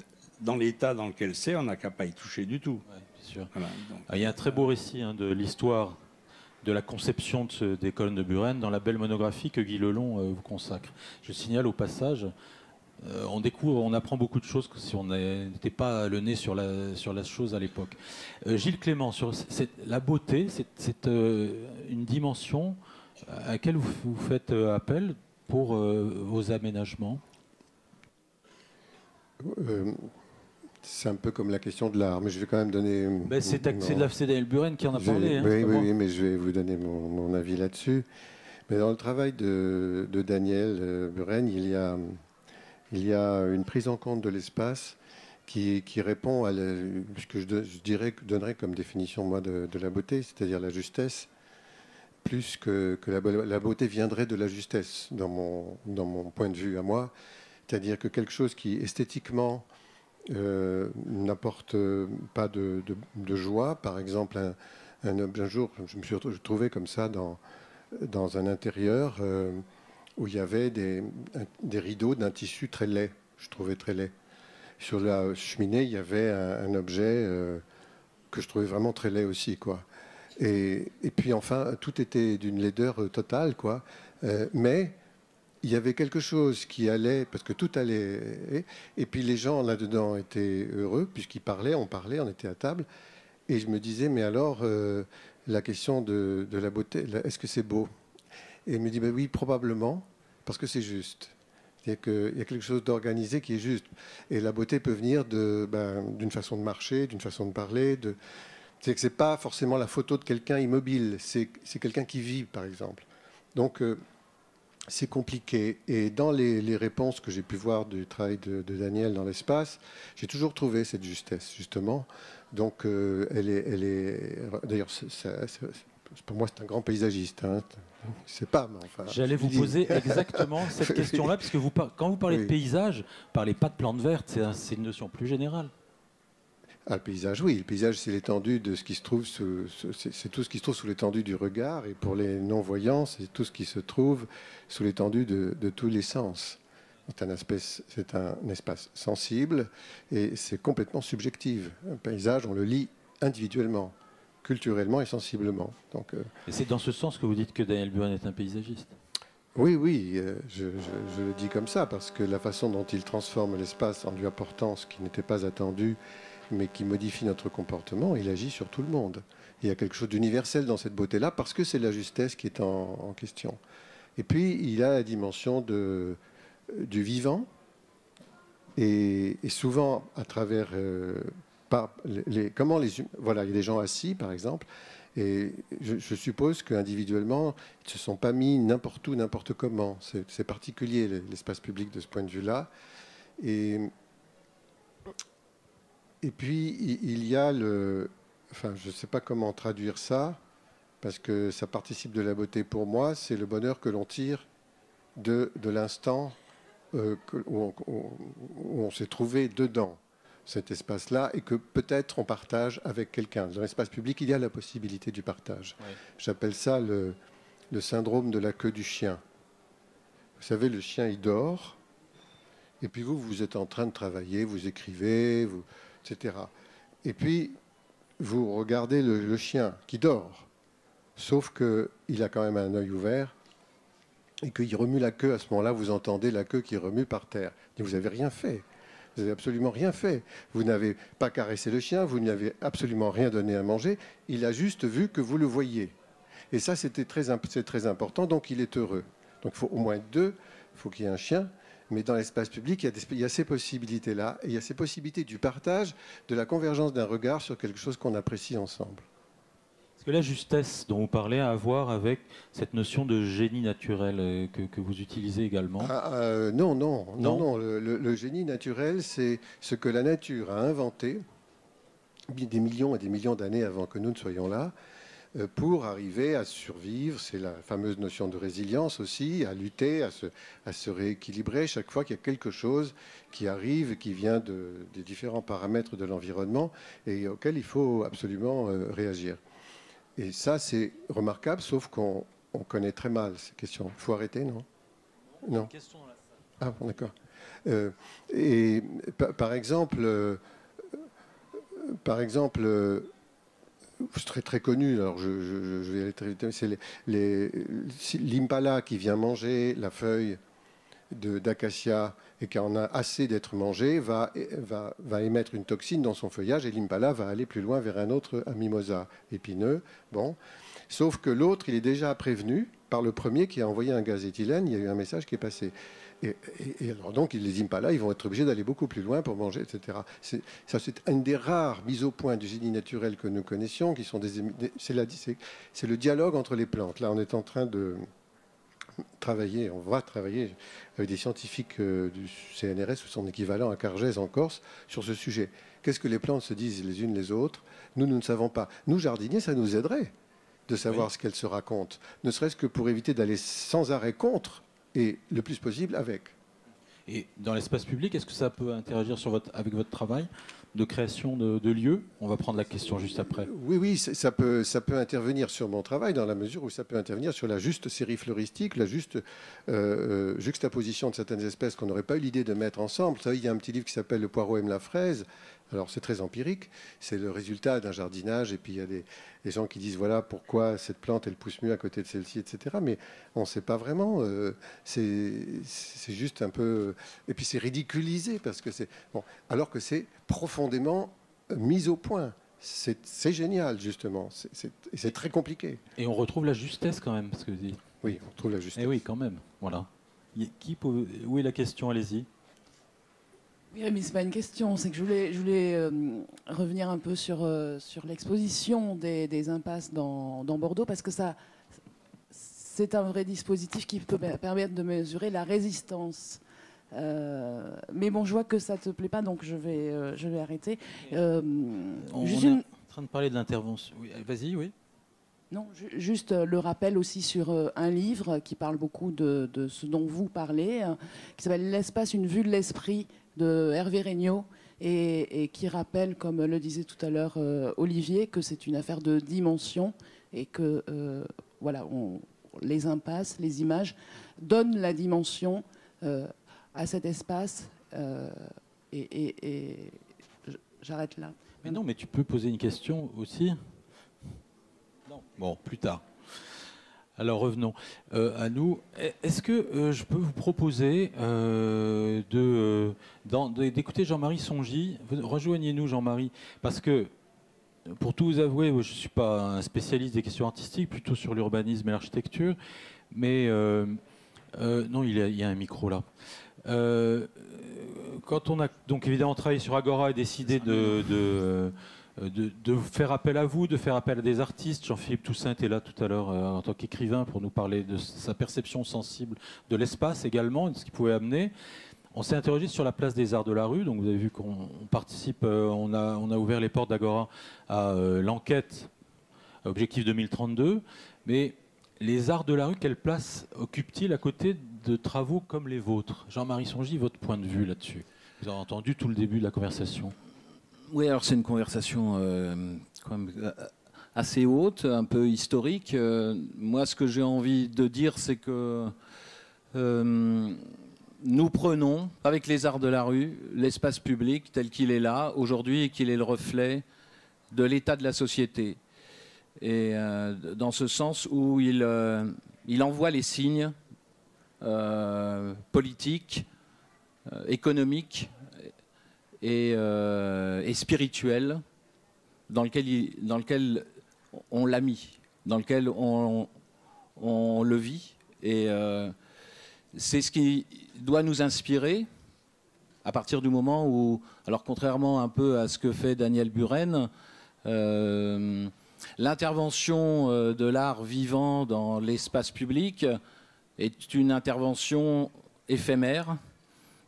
dans l'état dans lequel c'est, on n'a qu'à pas y toucher du tout. Ouais, bien sûr. Voilà, donc, Il y a un très beau récit de l'histoire de la conception des colonnes de Buren dans la belle monographie que Guy Lelon vous consacre. Je signale au passage, on découvre, on apprend beaucoup de choses que si on n'était pas le nez sur la chose à l'époque. Gilles Clément, la beauté, c'est une dimension à laquelle vous faites appel pour vos aménagements. C'est un peu comme la question de l'art, mais je vais quand même donner... C'est Daniel Buren qui en a parlé. Oui, mais je vais vous donner mon avis là-dessus. Mais dans le travail de Daniel Buren, il y a une prise en compte de l'espace qui répond à ce que je donnerais comme définition moi de la beauté, c'est-à-dire la justesse, plus que la beauté viendrait de la justesse dans mon point de vue à moi. C'est-à-dire que quelque chose qui esthétiquement n'apporte pas de joie. Par exemple, un jour, je me suis retrouvé comme ça dans un intérieur où il y avait des rideaux d'un tissu très laid. Je trouvais très laid. Sur la cheminée, il y avait un objet que je trouvais vraiment très laid aussi, quoi. Et puis enfin, tout était d'une laideur totale, quoi. Mais il y avait quelque chose qui allait, parce que tout allait, et puis les gens là-dedans étaient heureux, puisqu'ils parlaient, on était à table, et je me disais, mais alors, la question de la beauté, est-ce que c'est beau? Et il me dit, ben oui, probablement, parce que c'est juste. C'est-à-dire qu'il y a quelque chose d'organisé qui est juste. Et la beauté peut venir d'une façon de marcher, d'une façon de parler, c'est que c'est pas forcément la photo de quelqu'un immobile, c'est quelqu'un qui vit, par exemple. Donc, c'est compliqué. Et dans les réponses que j'ai pu voir du travail de Daniel dans l'espace, j'ai toujours trouvé cette justesse, justement. Donc, elle est d'ailleurs, pour moi, c'est un grand paysagiste. Hein. C'est pas, mais enfin. J'allais vous poser exactement cette question-là, parce que quand vous parlez de paysage, vous ne parlez pas de plantes vertes, c'est une notion plus générale. Ah, le paysage, oui. Le paysage, c'est l'étendue de ce qui se trouve c'est tout ce qui se trouve sous l'étendue du regard. Et pour les non-voyants, c'est tout ce qui se trouve sous l'étendue de tous les sens. C'est un espace sensible et c'est complètement subjectif. Un paysage, on le lit individuellement, culturellement et sensiblement. Donc, et c'est dans ce sens que vous dites que Daniel Buren est un paysagiste? Oui, je le dis comme ça, parce que la façon dont il transforme l'espace en lui apportant ce qui n'était pas attendu, mais qui modifie notre comportement, il agit sur tout le monde. Il y a quelque chose d'universel dans cette beauté-là, parce que c'est la justesse qui est en question. Et puis, il a la dimension du vivant, et souvent, à travers... voilà, il y a des gens assis, par exemple, et je suppose qu'individuellement, ils ne se sont pas mis n'importe où, n'importe comment. C'est particulier, l'espace public, de ce point de vue-là. Et puis, il y a enfin, je ne sais pas comment traduire ça, parce que ça participe de la beauté pour moi, c'est le bonheur que l'on tire de l'instant où on s'est trouvé dedans, cet espace-là, et que peut-être on partage avec quelqu'un. Dans l'espace public, il y a la possibilité du partage. Ouais. J'appelle ça le syndrome de la queue du chien. Vous savez, le chien, il dort, et puis vous êtes en train de travailler, vous écrivez, etc. Et puis, vous regardez le chien qui dort, sauf qu'il a quand même un œil ouvert et qu'il remue la queue. À ce moment-là, vous entendez la queue qui remue par terre. Et vous n'avez rien fait. Vous n'avez absolument rien fait. Vous n'avez pas caressé le chien, vous n'avez absolument rien donné à manger. Il a juste vu que vous le voyiez. Et ça, c'est très important, donc il est heureux. Donc il faut au moins deux, il faut qu'il y ait un chien. Mais dans l'espace public, il y a ces possibilités-là. Et il y a ces possibilités du partage, de la convergence d'un regard sur quelque chose qu'on apprécie ensemble. Est-ce que la justesse dont vous parlez a à voir avec cette notion de génie naturel que vous utilisez également? Non. Le génie naturel, c'est ce que la nature a inventé des millions et des millions d'années avant que nous ne soyons là, pour arriver à survivre. C'est la fameuse notion de résilience aussi, à lutter, à se rééquilibrer chaque fois qu'il y a quelque chose qui arrive, qui vient des différents paramètres de l'environnement et auxquels il faut absolument réagir. Et ça, c'est remarquable, sauf qu'on connaît très mal ces questions. Il faut arrêter, non? Non. Ah, bon, d'accord. Et par exemple, c'est très connu, alors je vais aller très vite, c'est l'impala qui vient manger la feuille d'acacia et qui en a assez d'être mangé va émettre une toxine dans son feuillage et l'impala va aller plus loin vers un autre mimosa épineux. Bon. Sauf que l'autre, il est déjà prévenu par le premier qui a envoyé un gaz éthylène, il y a eu un message qui est passé. Et alors donc, les impalas, ils vont être obligés d'aller beaucoup plus loin pour manger, etc. C'est une des rares mises au point du génie naturel que nous connaissions, qui sont c'est le dialogue entre les plantes. Là, on est en train de travailler, on va travailler avec des scientifiques du CNRS ou son équivalent à Cargès en Corse sur ce sujet. Qu'est-ce que les plantes se disent les unes les autres? Nous ne savons pas. Nous, jardiniers, ça nous aiderait de savoir ce qu'elles se racontent, ne serait-ce que pour éviter d'aller sans arrêt contre et le plus possible avec. Et dans l'espace public, est-ce que ça peut interagir avec votre travail de création de lieux? On va prendre la question juste après. Oui, ça peut intervenir sur mon travail dans la mesure où ça peut intervenir sur la juste série floristique, la juste juxtaposition de certaines espèces qu'on n'aurait pas eu l'idée de mettre ensemble. Vous savez, il y a un petit livre qui s'appelle « Le poireau aime la fraise ». Alors c'est très empirique, c'est le résultat d'un jardinage et puis il y a des gens qui disent voilà pourquoi cette plante elle pousse mieux à côté de celle-ci, etc. Mais on ne sait pas vraiment, c'est juste un peu... Et puis c'est ridiculisé parce que c'est... Bon, alors que c'est profondément mis au point. C'est génial justement, c'est très compliqué. Et on retrouve la justesse quand même, parce que... Oui, on retrouve la justesse. Et oui, quand même, voilà. Où est la question? Allez-y. Oui, mais ce n'est pas une question, c'est que je voulais revenir un peu sur l'exposition des impasses dans Bordeaux, parce que c'est un vrai dispositif qui peut permettre de mesurer la résistance. Mais bon, je vois que ça ne te plaît pas, donc je vais arrêter. On est en train de parler de l'intervention. Oui, vas-y, oui. Non, juste le rappel aussi sur un livre qui parle beaucoup de ce dont vous parlez, qui s'appelle « L'espace, une vue de l'esprit » de Hervé Regnault, et qui rappelle, comme le disait tout à l'heure Olivier, que c'est une affaire de dimension et que voilà, les impasses, les images donnent la dimension à cet espace. Et j'arrête là. Mais non, mais tu peux poser une question aussi. Non. Bon, plus tard. Alors revenons à nous. Est-ce que je peux vous proposer d'écouter Jean-Marie Songy? Rejoignez-nous, Jean-Marie, parce que pour tout vous avouer, je ne suis pas un spécialiste des questions artistiques, plutôt sur l'urbanisme et l'architecture, mais non, il y a un micro là. Quand on a donc évidemment travaillé sur Agora et décidé de faire appel à vous, de faire appel à des artistes. Jean-Philippe Toussaint était là tout à l'heure en tant qu'écrivain pour nous parler de sa perception sensible de l'espace également, de ce qu'il pouvait amener. On s'est interrogé sur la place des arts de la rue. Donc vous avez vu qu'on participe, on a ouvert les portes d'Agora à l'enquête Objectif 2032. Mais les arts de la rue, quelle place occupent-ils à côté de travaux comme les vôtres? Jean-Marie Songy, votre point de vue là-dessus? Vous avez entendu tout le début de la conversation. Oui, alors c'est une conversation quand même assez haute, un peu historique. Moi, ce que j'ai envie de dire, c'est que nous prenons, avec les arts de la rue, l'espace public tel qu'il est là, aujourd'hui, et qu'il est le reflet de l'état de la société. Et dans ce sens où il envoie les signes politiques, économiques, et spirituel dans lequel on l'a mis, dans lequel on le vit. Et c'est ce qui doit nous inspirer à partir du moment où, alors contrairement un peu à ce que fait Daniel Buren, l'intervention de l'art vivant dans l'espace public est une intervention éphémère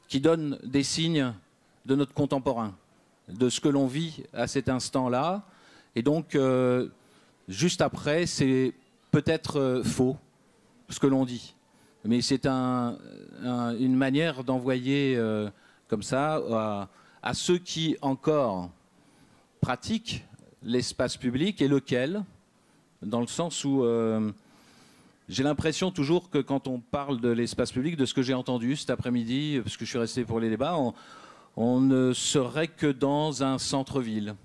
qui donne des signes de notre contemporain, de ce que l'on vit à cet instant-là. Et donc, juste après, c'est peut-être faux, ce que l'on dit. Mais c'est une manière d'envoyer comme ça à ceux qui encore pratiquent l'espace public, et lequel, dans le sens où j'ai l'impression toujours que quand on parle de l'espace public, de ce que j'ai entendu cet après-midi, parce que je suis resté pour les débats, on ne serait que dans un centre-ville.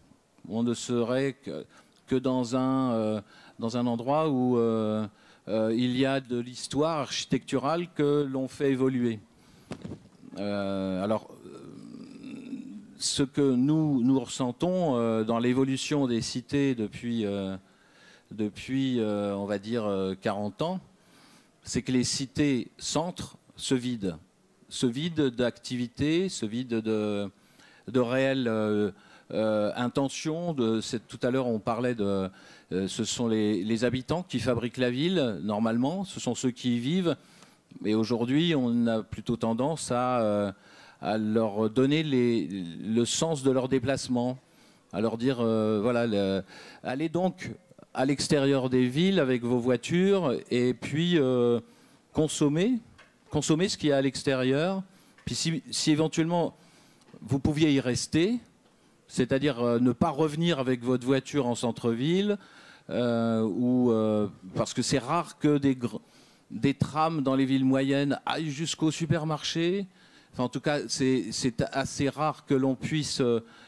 On ne serait que dans un endroit où il y a de l'histoire architecturale que l'on fait évoluer. Alors, ce que nous ressentons dans l'évolution des cités depuis on va dire, 40 ans, c'est que les cités-centres se vident d'activités, se vident de réelles intentions. Tout à l'heure, on parlait de... ce sont les habitants qui fabriquent la ville, normalement, ce sont ceux qui y vivent. Et aujourd'hui, on a plutôt tendance à leur donner le sens de leur déplacement, à leur dire, voilà, allez donc à l'extérieur des villes avec vos voitures et puis consommer ce qu'il y a à l'extérieur. Puis si éventuellement vous pouviez y rester, c'est-à-dire ne pas revenir avec votre voiture en centre-ville, parce que c'est rare que des trams dans les villes moyennes aillent jusqu'au supermarché. Enfin, en tout cas, c'est assez rare que l'on puisse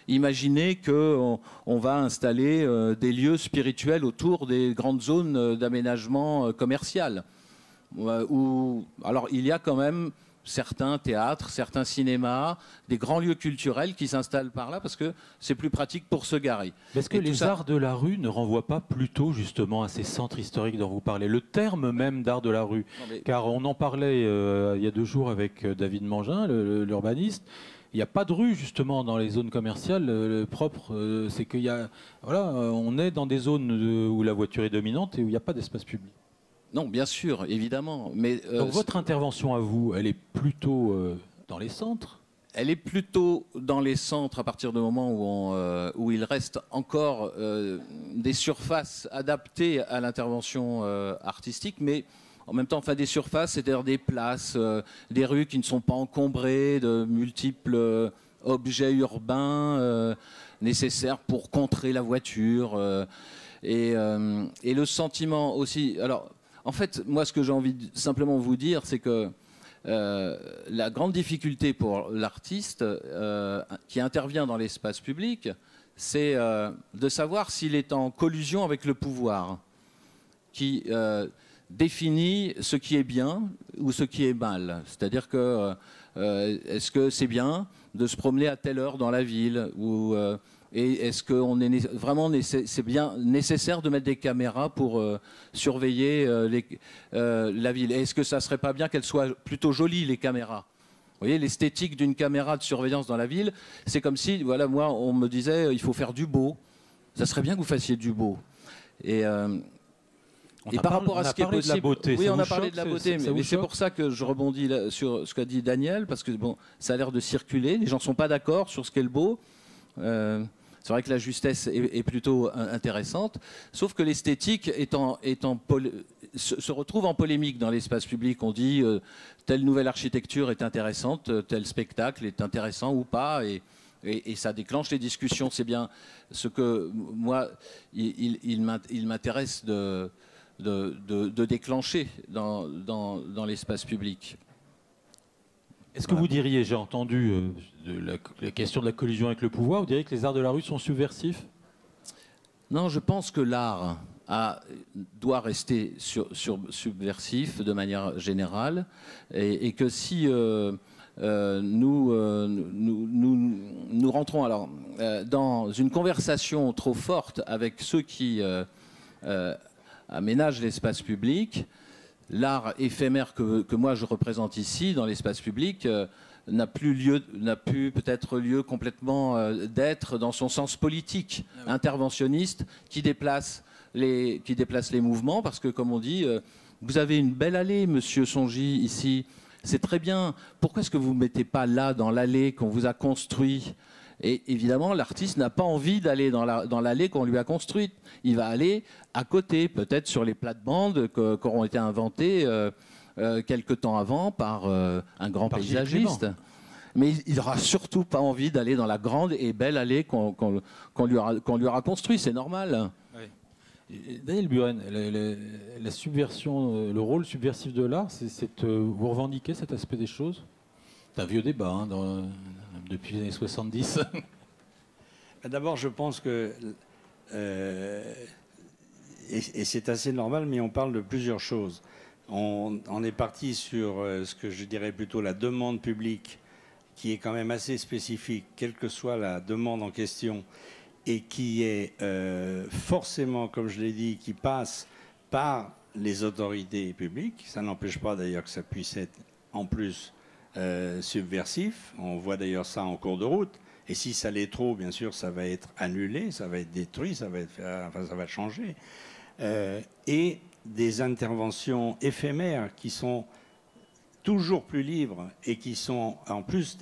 imaginer qu'on va installer des lieux spirituels autour des grandes zones d'aménagement commercial. Alors, il y a quand même certains théâtres, certains cinémas, des grands lieux culturels qui s'installent par là parce que c'est plus pratique pour se garer. Est-ce que les arts de la rue ne renvoient pas plutôt justement à ces centres historiques dont vous parlez? Le terme même d'art de la rue, car on en parlait il y a 2 jours avec David Mangin, l'urbaniste. Il n'y a pas de rue justement dans les zones commerciales. Le propre, c'est qu'il y a, voilà, on est dans des zones où la voiture est dominante et où il n'y a pas d'espace public. Non, bien sûr, évidemment. Mais, donc votre intervention à vous, elle est plutôt dans les centres? Elle est plutôt dans les centres à partir du moment où il reste encore des surfaces adaptées à l'intervention artistique, mais en même temps, enfin, des surfaces, c'est-à-dire des places, des rues qui ne sont pas encombrées de multiples objets urbains nécessaires pour contrer la voiture. Et le sentiment aussi... Alors, en fait, moi, ce que j'ai envie de simplement vous dire, c'est que la grande difficulté pour l'artiste qui intervient dans l'espace public, c'est de savoir s'il est en collusion avec le pouvoir, qui définit ce qui est bien ou ce qui est mal. C'est-à-dire que est-ce que c'est bien de se promener à telle heure dans la ville ou et est-ce qu'on est vraiment c'est bien nécessaire de mettre des caméras pour surveiller la ville? Est-ce que ça serait pas bien qu'elles soient plutôt jolies, les caméras? Vous voyez, l'esthétique d'une caméra de surveillance dans la ville, c'est comme si, voilà, moi, on me disait, il faut faire du beau. Ça serait bien que vous fassiez du beau. Et par rapport à ce qui est possible, oui, on a parlé de la beauté, mais c'est pour ça que je rebondis là sur ce qu'a dit Daniel, parce que bon, ça a l'air de circuler. Les gens sont pas d'accord sur ce qu'est le beau. C'est vrai que la justesse est plutôt intéressante, sauf que l'esthétique se retrouve en polémique dans l'espace public. On dit telle nouvelle architecture est intéressante, tel spectacle est intéressant ou pas, et ça déclenche les discussions. C'est bien ce que moi, il m'intéresse de déclencher dans l'espace public. Est-ce que vous diriez, j'ai entendu la question de la collusion avec le pouvoir, vous diriez que les arts de la rue sont subversifs? Non, je pense que l'art doit rester subversif de manière générale, et que si nous rentrons alors dans une conversation trop forte avec ceux qui aménagent l'espace public, l'art éphémère que moi je représente ici dans l'espace public n'a plus peut-être lieu complètement d'être dans son sens politique, interventionniste, qui déplace les mouvements, parce que comme on dit, vous avez une belle allée, monsieur Songy, ici, c'est très bien. Pourquoi est-ce que vous ne mettez pas là, dans l'allée qu'on vous a construit, Et évidemment, l'artiste n'a pas envie d'aller dans l'allée qu'on lui a construite. Il va aller à côté, peut-être sur les plates-bandes qui auront été inventées quelque temps avant par un grand paysagiste. Mais il n'aura surtout pas envie d'aller dans la grande et belle allée qu'on lui aura construite. C'est normal. Daniel Buren, la subversion, le rôle subversif de l'art, vous revendiquez cet aspect des choses? C'est un vieux débat hein, depuis les années 70. D'abord, je pense que, et c'est assez normal, mais on parle de plusieurs choses. On est parti sur ce que je dirais plutôt la demande publique, qui est quand même assez spécifique, quelle que soit la demande en question, et qui est forcément, comme je l'ai dit, qui passe par les autorités publiques. Ça n'empêche pas d'ailleurs que ça puisse être en plus subversif. On voit d'ailleurs ça en cours de route. Et si ça l'est trop, bien sûr, ça va être annulé, ça va être détruit, ça va changer. Et des interventions éphémères qui sont toujours plus libres et qui sont en plus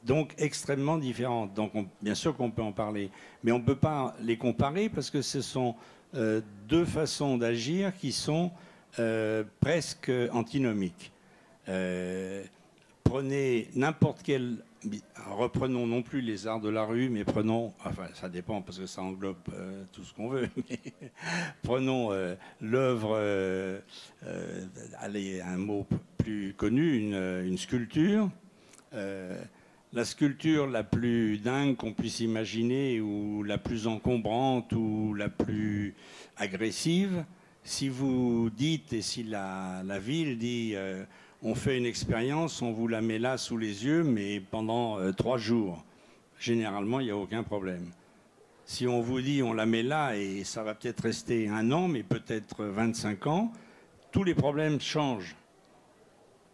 donc extrêmement différentes. Donc bien sûr qu'on peut en parler, mais on ne peut pas les comparer parce que ce sont deux façons d'agir qui sont presque antinomiques. Prenez n'importe quel... Reprenons non plus les arts de la rue, mais prenons... Enfin, ça dépend parce que ça englobe tout ce qu'on veut. Mais prenons l'œuvre... allez, un mot plus connu, une sculpture. La sculpture la plus dingue qu'on puisse imaginer, ou la plus encombrante, ou la plus agressive, si vous dites, et si la ville dit... on fait une expérience, on vous la met là sous les yeux, mais pendant 3 jours. Généralement, il n'y a aucun problème. Si on vous dit on la met là et ça va peut-être rester 1 an, mais peut-être 25 ans, tous les problèmes changent.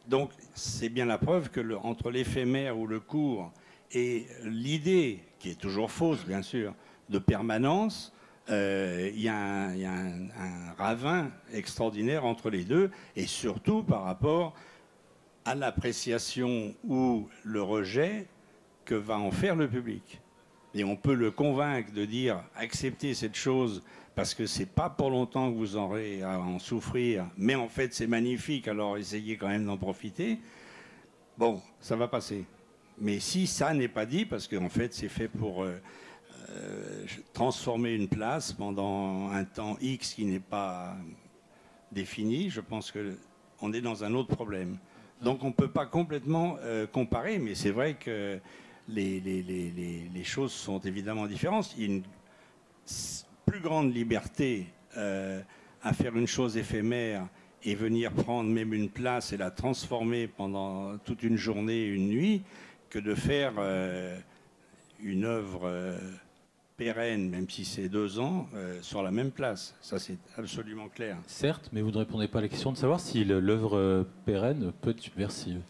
Donc c'est bien la preuve que entre l'éphémère ou le court et l'idée, qui est toujours fausse bien sûr, de permanence, il y a un ravin extraordinaire entre les deux, et surtout par rapport à l'appréciation ou le rejet que va en faire le public. Et on peut le convaincre de dire acceptez cette chose parce que c'est pas pour longtemps que vous aurez à en souffrir, mais en fait c'est magnifique, alors essayez quand même d'en profiter. Bon, ça va passer. Mais si ça n'est pas dit, parce qu'en fait c'est fait pour transformer une place pendant un temps X qui n'est pas défini, je pense qu'on est dans un autre problème. Donc on ne peut pas complètement comparer, mais c'est vrai que les choses sont évidemment différentes. Il y a une plus grande liberté à faire une chose éphémère et venir prendre même une place et la transformer pendant toute une journée, une nuit, que de faire une œuvre pérenne, même si c'est 2 ans, sur la même place. Ça, c'est absolument clair. Certes, mais vous ne répondez pas à la question de savoir si l'œuvre pérenne peut être subversive.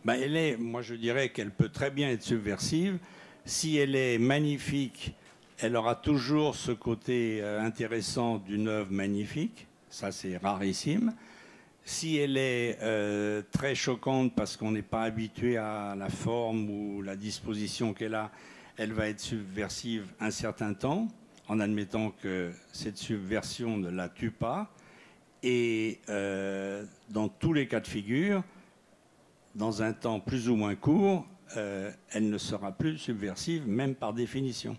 Ben, moi, je dirais qu'elle peut très bien être subversive. Si elle est magnifique, elle aura toujours ce côté intéressant d'une œuvre magnifique. Ça, c'est rarissime. Si elle est très choquante parce qu'on n'est pas habitué à la forme ou la disposition qu'elle a, elle va être subversive un certain temps, en admettant que cette subversion ne la tue pas. Et dans tous les cas de figure, dans un temps plus ou moins court, elle ne sera plus subversive, même par définition.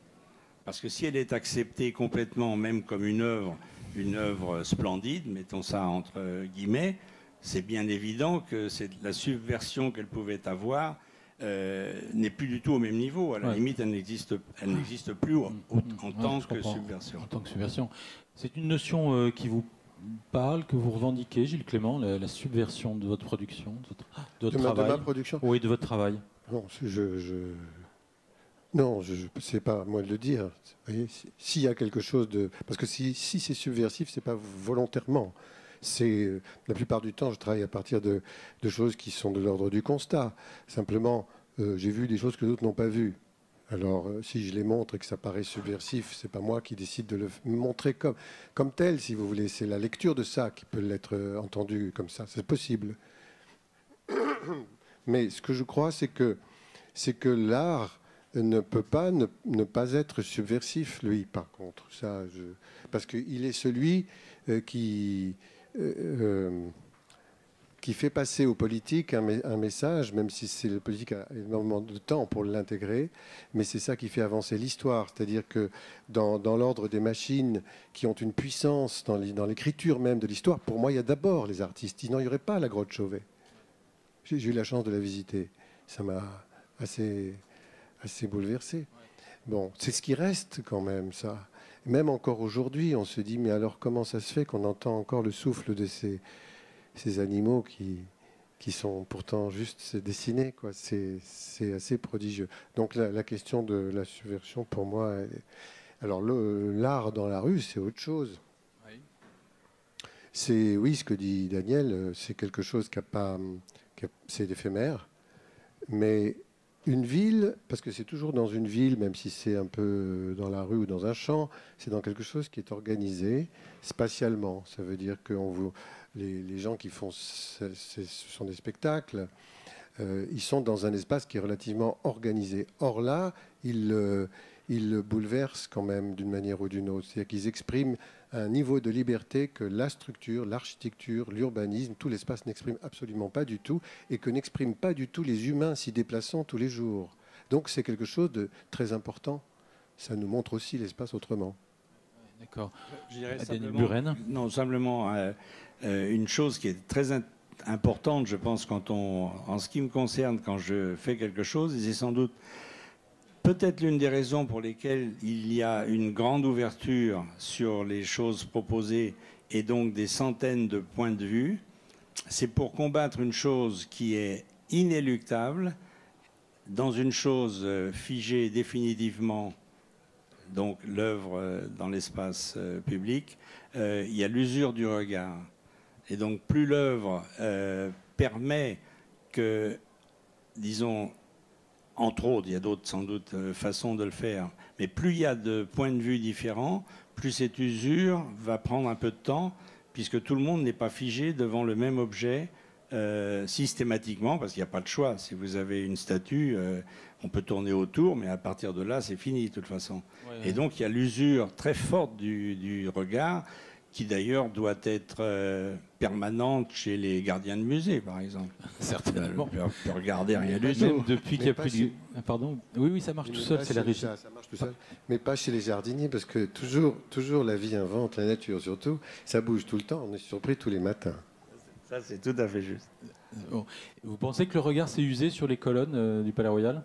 Parce que si elle est acceptée complètement, même comme une œuvre splendide, mettons ça entre guillemets, c'est bien évident que la subversion qu'elle pouvait avoir n'est plus du tout au même niveau. À la limite, elle n'existe plus en tant que subversion. En tant que subversion. C'est une notion qui vous parle, que vous revendiquez, Gilles Clément, la subversion de votre production, de votre travail. De ma production. Oui, de votre travail. Non, non, c'est pas à moi de le dire. Vous voyez, s'il y a quelque chose de... Parce que si c'est subversif, c'est pas volontairement. C'est la plupart du temps, je travaille à partir de choses qui sont de l'ordre du constat. Simplement, j'ai vu des choses que d'autres n'ont pas vues. Alors, si je les montre et que ça paraît subversif, c'est pas moi qui décide de le montrer comme tel, si vous voulez. C'est la lecture de ça qui peut l'être entendue comme ça. C'est possible. Mais ce que je crois, c'est que l'art ne peut pas ne pas être subversif, lui, par contre. Parce qu'il est celui qui fait passer aux politiques un message, même si le politique a énormément de temps pour l'intégrer, mais c'est ça qui fait avancer l'histoire. C'est-à-dire que dans l'ordre des machines qui ont une puissance dans l'écriture même de l'histoire, pour moi, il y a d'abord les artistes. Sinon, il n'y aurait pas la grotte Chauvet. J'ai eu la chance de la visiter. Ça m'a assez bouleversé. Bon, c'est ce qui reste quand même, ça. Même encore aujourd'hui, on se dit, mais alors comment ça se fait qu'on entend encore le souffle de ces animaux qui sont pourtant juste dessinés, quoi. C'est assez prodigieux. Donc la question de la subversion, pour moi, alors l'art dans la rue, c'est autre chose. Oui. Oui, ce que dit Daniel, c'est quelque chose c'est éphémère, mais une ville, parce que c'est toujours dans une ville, même si c'est un peu dans la rue ou dans un champ, c'est dans quelque chose qui est organisé spatialement. Ça veut dire que les gens qui font ce sont des spectacles, ils sont dans un espace qui est relativement organisé. Or là, ils le bouleversent quand même d'une manière ou d'une autre. C'est-à-dire qu'ils expriment un niveau de liberté que la structure, l'architecture, l'urbanisme, tout l'espace n'exprime absolument pas du tout, et que n'expriment pas du tout les humains s'y déplaçant tous les jours. Donc c'est quelque chose de très important. Ça nous montre aussi l'espace autrement. D'accord. Je dirais simplement une chose qui est très importante, je pense, en ce qui me concerne, quand je fais quelque chose, et c'est sans doute peut-être l'une des raisons pour lesquelles il y a une grande ouverture sur les choses proposées et donc des centaines de points de vue, c'est pour combattre une chose qui est inéluctable, dans une chose figée définitivement, donc l'œuvre dans l'espace public, il y a l'usure du regard. Et donc plus l'œuvre permet que, disons, entre autres, il y a d'autres sans doute façons de le faire, mais plus il y a de points de vue différents, plus cette usure va prendre un peu de temps, puisque tout le monde n'est pas figé devant le même objet systématiquement, parce qu'il n'y a pas de choix. Si vous avez une statue, on peut tourner autour, mais à partir de là, c'est fini de toute façon. Ouais. Et donc il y a l'usure très forte du regard, qui d'ailleurs doit être permanente chez les gardiens de musée, par exemple. Certainement. On peut regarder rien du tout. Même depuis qu'il n'y a plus de... Pardon. Oui, ça marche tout seul, c'est la régie. Ça marche tout seul. Mais pas chez les jardiniers, parce que toujours la vie invente, la nature surtout, ça bouge tout le temps, on est surpris tous les matins. Ça, c'est tout à fait juste. Bon. Vous pensez que le regard s'est usé sur les colonnes du Palais Royal ?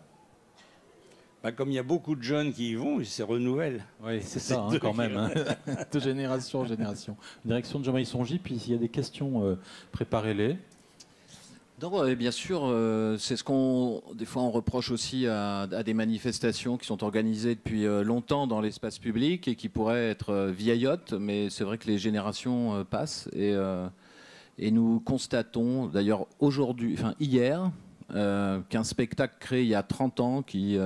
Comme il y a beaucoup de jeunes qui y vont, ils se renouvellent. Oui, c'est ça, quand même. Hein. De génération en génération. Direction de Jean-Marie Songy, puis s'il y a des questions, préparez-les. Non, bien sûr, c'est ce qu'on, des fois, on reproche aussi à des manifestations qui sont organisées depuis longtemps dans l'espace public et qui pourraient être vieillottes, mais c'est vrai que les générations passent et nous constatons, d'ailleurs hier, qu'un spectacle créé il y a 30 ans qui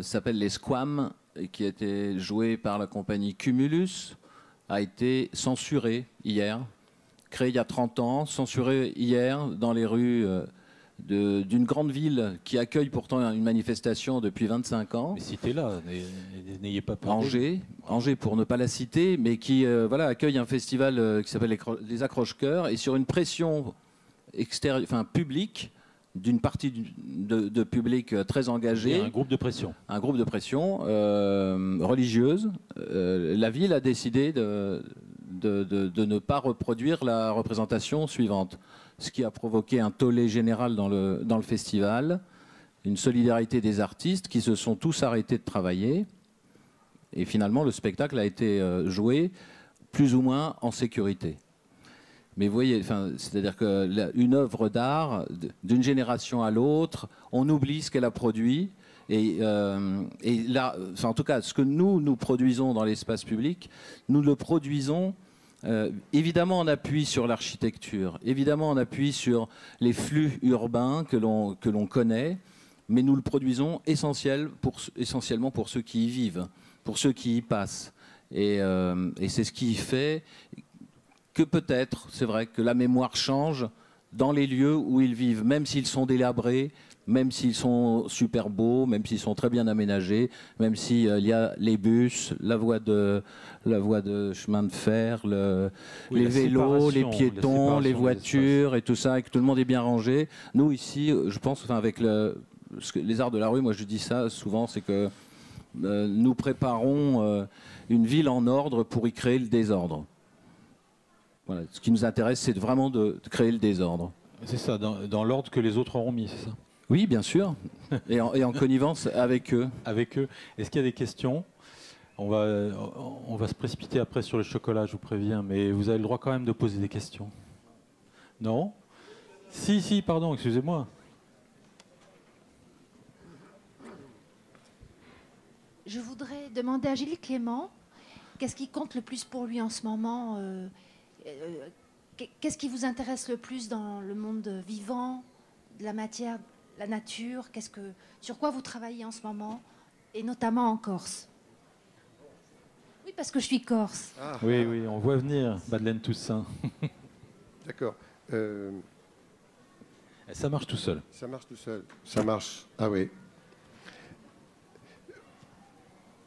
s'appelle Les Squames, et qui a été joué par la compagnie Cumulus, a été censuré hier. Créé il y a 30 ans, censuré hier dans les rues d'une grande ville qui accueille pourtant une manifestation depuis 25 ans. Mais citez-la, n'ayez pas peur. Angers pour ne pas la citer, mais qui accueille un festival qui s'appelle les Accroche-Cœurs, et sur une pression publique, d'une partie de public très engagé. Un groupe de pression. Un groupe de pression religieuse. La ville a décidé de ne pas reproduire la représentation suivante. Ce qui a provoqué un tollé général dans le festival, une solidarité des artistes qui se sont tous arrêtés de travailler. Et finalement, le spectacle a été joué plus ou moins en sécurité. Mais vous voyez, c'est-à-dire qu'une œuvre d'art, d'une génération à l'autre, on oublie ce qu'elle a produit. Et là, en tout cas, ce que nous produisons dans l'espace public, nous le produisons évidemment en appui sur l'architecture, évidemment en appui sur les flux urbains que l'on connaît, mais nous le produisons essentiellement pour ceux qui y vivent, pour ceux qui y passent. Et c'est ce qui fait que peut-être, c'est vrai, que la mémoire change dans les lieux où ils vivent, même s'ils sont délabrés, même s'ils sont super beaux, même s'ils sont très bien aménagés, même s'il y a les bus, la voie de chemin de fer, Oui, les la vélos, les séparation, piétons, la les séparation voitures et tout ça, et que tout le monde est bien rangé. Nous, ici, je pense, enfin, avec les arts de la rue, moi je dis ça souvent, c'est que nous préparons une ville en ordre pour y créer le désordre. Voilà. Ce qui nous intéresse, c'est vraiment de créer le désordre. C'est ça, dans l'ordre que les autres auront mis, c'est ça? Oui, bien sûr, et en connivence avec eux. Avec eux. Est-ce qu'il y a des questions? On va se précipiter après sur le chocolat, je vous préviens, mais vous avez le droit quand même de poser des questions. Non? Si, pardon, excusez-moi. Je voudrais demander à Gilles Clément, qu'est-ce qui compte le plus pour lui en ce moment? Qu'est-ce qui vous intéresse le plus dans le monde vivant, de la matière, la nature? Sur quoi vous travaillez en ce moment, et notamment en Corse? Oui, parce que je suis corse. Ah, Oui, on voit venir Madeleine Toussaint. d'accord. Ça marche tout seul. Ça marche tout seul. Ça marche. Ah oui.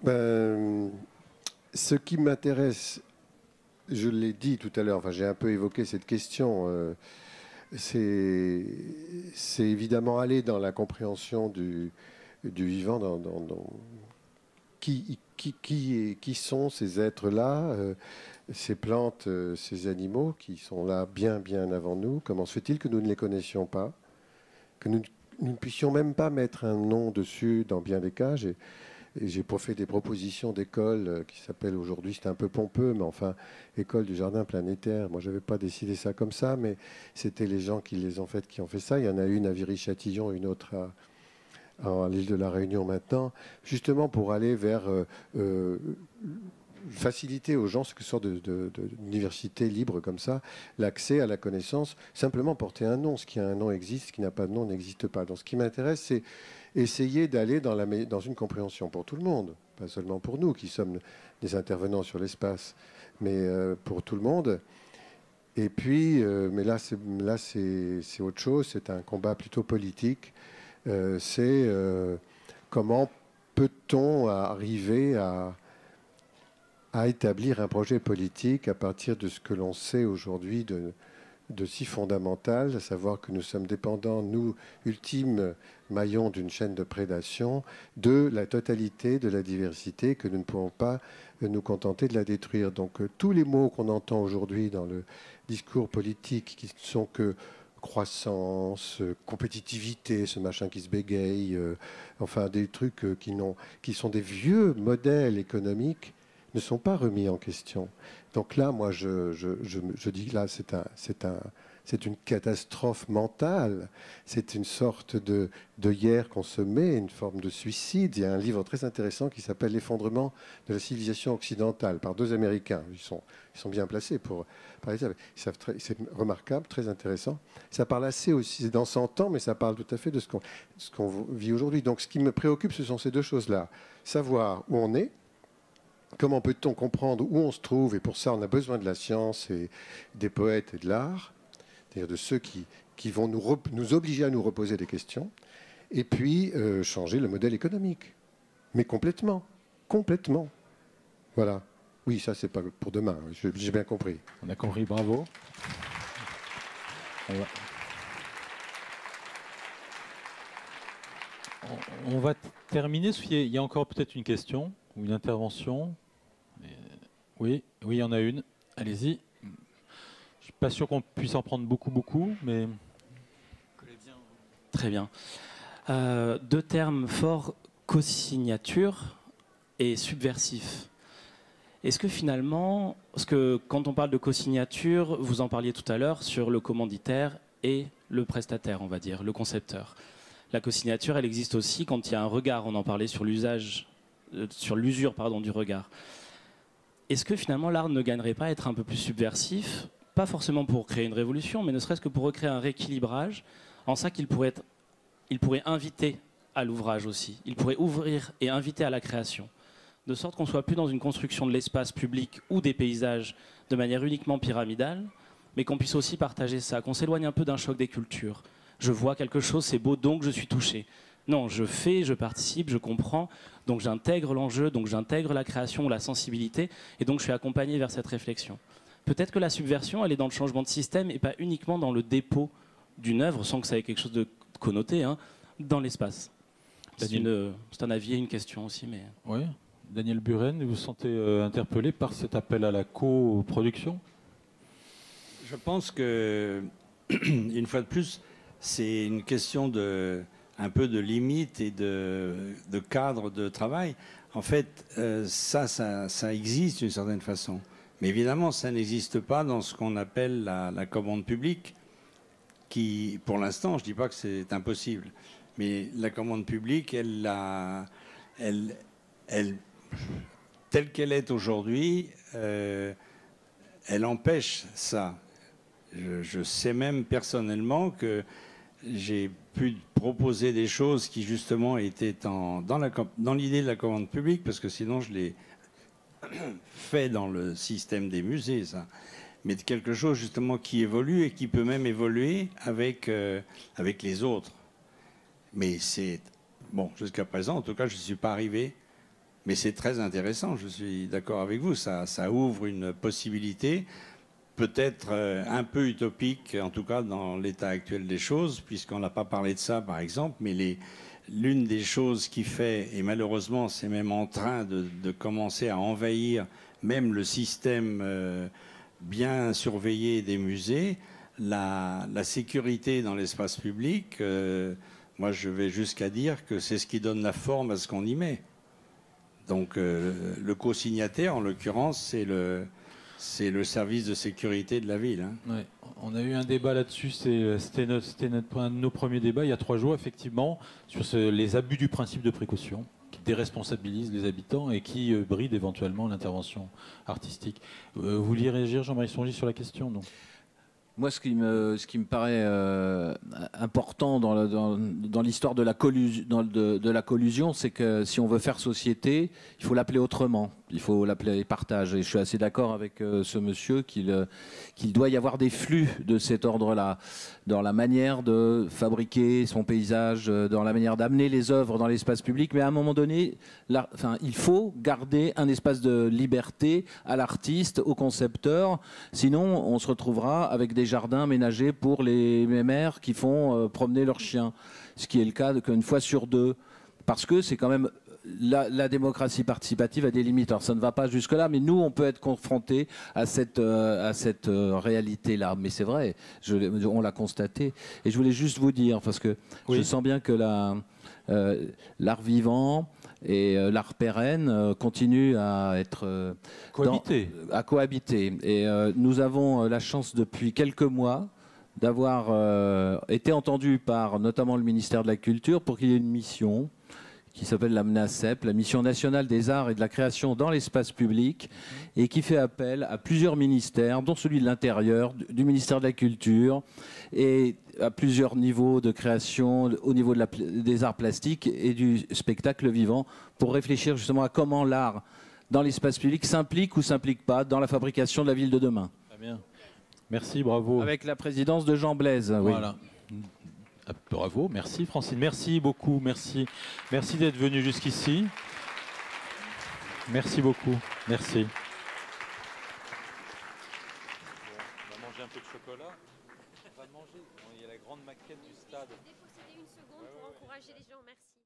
Ben, ce qui m'intéresse, je l'ai dit tout à l'heure, enfin j'ai un peu évoqué cette question, c'est évidemment aller dans la compréhension du vivant, qui sont ces êtres-là, ces plantes, ces animaux qui sont là bien avant nous. Comment se fait-il que nous ne les connaissions pas, que nous ne puissions même pas mettre un nom dessus dans bien des cas? J'ai fait des propositions d'école qui s'appellent aujourd'hui, c'est un peu pompeux, mais enfin, école du jardin planétaire. Moi, je n'avais pas décidé ça comme ça, mais c'était les gens qui ont fait ça. Il y en a une à Viry-Châtillon, une autre à l'île de la Réunion maintenant, justement pour aller vers faciliter aux gens, ce sorte d'université libre comme ça, l'accès à la connaissance, simplement porter un nom. Ce qui a un nom existe, ce qui n'a pas de nom n'existe pas. Donc ce qui m'intéresse, c'est essayer d'aller dans une compréhension pour tout le monde, pas seulement pour nous qui sommes des intervenants sur l'espace, mais pour tout le monde. Et puis, mais là c'est autre chose, c'est un combat plutôt politique. C'est comment peut-on arriver à établir un projet politique à partir de ce que l'on sait aujourd'hui de si fondamental, à savoir que nous sommes dépendants, nous, ultimes maillons d'une chaîne de prédation, de la totalité de la diversité, que nous ne pouvons pas nous contenter de la détruire. Donc tous les mots qu'on entend aujourd'hui dans le discours politique, qui ne sont que croissance, compétitivité, ce machin qui se bégaye, enfin des trucs qui sont des vieux modèles économiques, ne sont pas remis en question. Donc là, moi, je dis là, c'est une catastrophe mentale. C'est une sorte de hier qu'on se met, une forme de suicide. Il y a un livre très intéressant qui s'appelle L'effondrement de la civilisation occidentale par deux Américains. Ils sont bien placés pour parler de ça. C'est remarquable, très intéressant. Ça parle assez aussi, c'est dans 100 ans, mais ça parle tout à fait de ce qu'on vit aujourd'hui. Donc ce qui me préoccupe, ce sont ces deux choses-là. Savoir où on est. Comment peut-on comprendre où on se trouve? Et pour ça, on a besoin de la science et des poètes et de l'art, c'est-à-dire de ceux qui vont nous obliger à nous reposer des questions, et puis changer le modèle économique. Mais complètement. Voilà. Oui, ça, c'est pas pour demain, j'ai bien compris. On a compris, bravo. On va terminer. Il y a encore peut-être une question ou une intervention. Oui, il y en a une. Allez-y. Je ne suis pas sûr qu'on puisse en prendre beaucoup, mais... Très bien. Deux termes forts, co-signature et subversif. Est-ce que finalement, parce que quand on parle de co-signature, vous en parliez tout à l'heure sur le commanditaire et le prestataire, on va dire, le concepteur. La co-signature, elle existe aussi quand il y a un regard, on en parlait sur l'usure du regard. Est-ce que finalement l'art ne gagnerait pas à être un peu plus subversif, pas forcément pour créer une révolution, mais ne serait-ce que pour recréer un rééquilibrage, en ça qu'il pourrait inviter à l'ouvrage aussi, il pourrait ouvrir et inviter à la création, de sorte qu'on ne soit plus dans une construction de l'espace public ou des paysages de manière uniquement pyramidale, mais qu'on puisse aussi partager ça, qu'on s'éloigne un peu d'un choc des cultures, je vois quelque chose, c'est beau, donc je suis touché. Non, je fais, je participe, je comprends, donc j'intègre l'enjeu, donc j'intègre la création, la sensibilité, et donc je suis accompagné vers cette réflexion. Peut-être que la subversion, elle est dans le changement de système et pas uniquement dans le dépôt d'une œuvre, sans que ça ait quelque chose de connoté, hein, dans l'espace. C'est un avis et une question aussi. Mais... Oui. Daniel Buren, vous vous sentez interpellé par cet appel à la coproduction? Je pense que, une fois de plus, c'est une question un peu de limite et de cadre de travail. En fait, ça existe d'une certaine façon. Mais évidemment, ça n'existe pas dans ce qu'on appelle la commande publique, qui, pour l'instant, je ne dis pas que c'est impossible, mais la commande publique, telle qu'elle est aujourd'hui, elle empêche ça. Je sais même personnellement que j'ai pu proposer des choses qui justement étaient dans l'idée de la commande publique, parce que sinon je l'ai fait dans le système des musées, ça. Mais de quelque chose justement qui évolue et qui peut même évoluer avec les autres. Mais c'est... Bon, jusqu'à présent, en tout cas, je ne suis pas arrivé. Mais c'est très intéressant, je suis d'accord avec vous. Ça ouvre une possibilité, peut-être un peu utopique, en tout cas dans l'état actuel des choses, puisqu'on n'a pas parlé de ça, par exemple. Mais l'une des choses qui fait, et malheureusement, c'est même en train de commencer à envahir même le système bien surveillé des musées, la sécurité dans l'espace public... moi, je vais jusqu'à dire que c'est ce qui donne la forme à ce qu'on y met. Donc, le co-signataire, en l'occurrence, c'est le service de sécurité de la ville. Hein. Ouais. On a eu un débat là-dessus, c'était un de nos premiers débats il y a 3 jours, effectivement, sur les abus du principe de précaution, qui déresponsabilisent les habitants et qui brident éventuellement l'intervention artistique. Vous vouliez réagir, Jean-Marie Songy, sur la question? Non. Moi, ce qui me paraît important dans l'histoire de la collusion, c'est que si on veut faire société, il faut l'appeler autrement. Il faut l'appeler partage. Et je suis assez d'accord avec ce monsieur qu'il doit y avoir des flux de cet ordre-là, dans la manière de fabriquer son paysage, dans la manière d'amener les œuvres dans l'espace public. Mais à un moment donné, il faut garder un espace de liberté à l'artiste, au concepteur. Sinon, on se retrouvera avec des jardins aménagés pour les mémères qui font promener leurs chiens. Ce qui est le cas qu'une fois sur 2. Parce que c'est quand même... La démocratie participative a des limites. Alors ça ne va pas jusque-là, mais nous, on peut être confrontés à cette réalité-là. Mais c'est vrai, on l'a constaté. Et je voulais juste vous dire, parce que je sens bien que l'art vivant et l'art pérenne continuent à être... à cohabiter. Et nous avons la chance depuis quelques mois d'avoir été entendus par notamment le ministère de la Culture pour qu'il y ait une mission qui s'appelle la MNACEP, la Mission nationale des arts et de la création dans l'espace public, et qui fait appel à plusieurs ministères, dont celui de l'Intérieur, du ministère de la Culture, et à plusieurs niveaux de création, au niveau des arts plastiques et du spectacle vivant, pour réfléchir justement à comment l'art dans l'espace public s'implique ou s'implique pas dans la fabrication de la ville de demain. Très bien. Merci, bravo. Avec la présidence de Jean Blaise. Voilà. Oui. Bravo, merci Francine, merci beaucoup, merci d'être venu jusqu'ici. Merci beaucoup, merci. On va manger un peu de chocolat. On va manger. Il y a la grande maquette du stade. Déposséder une seconde pour encourager les gens, merci.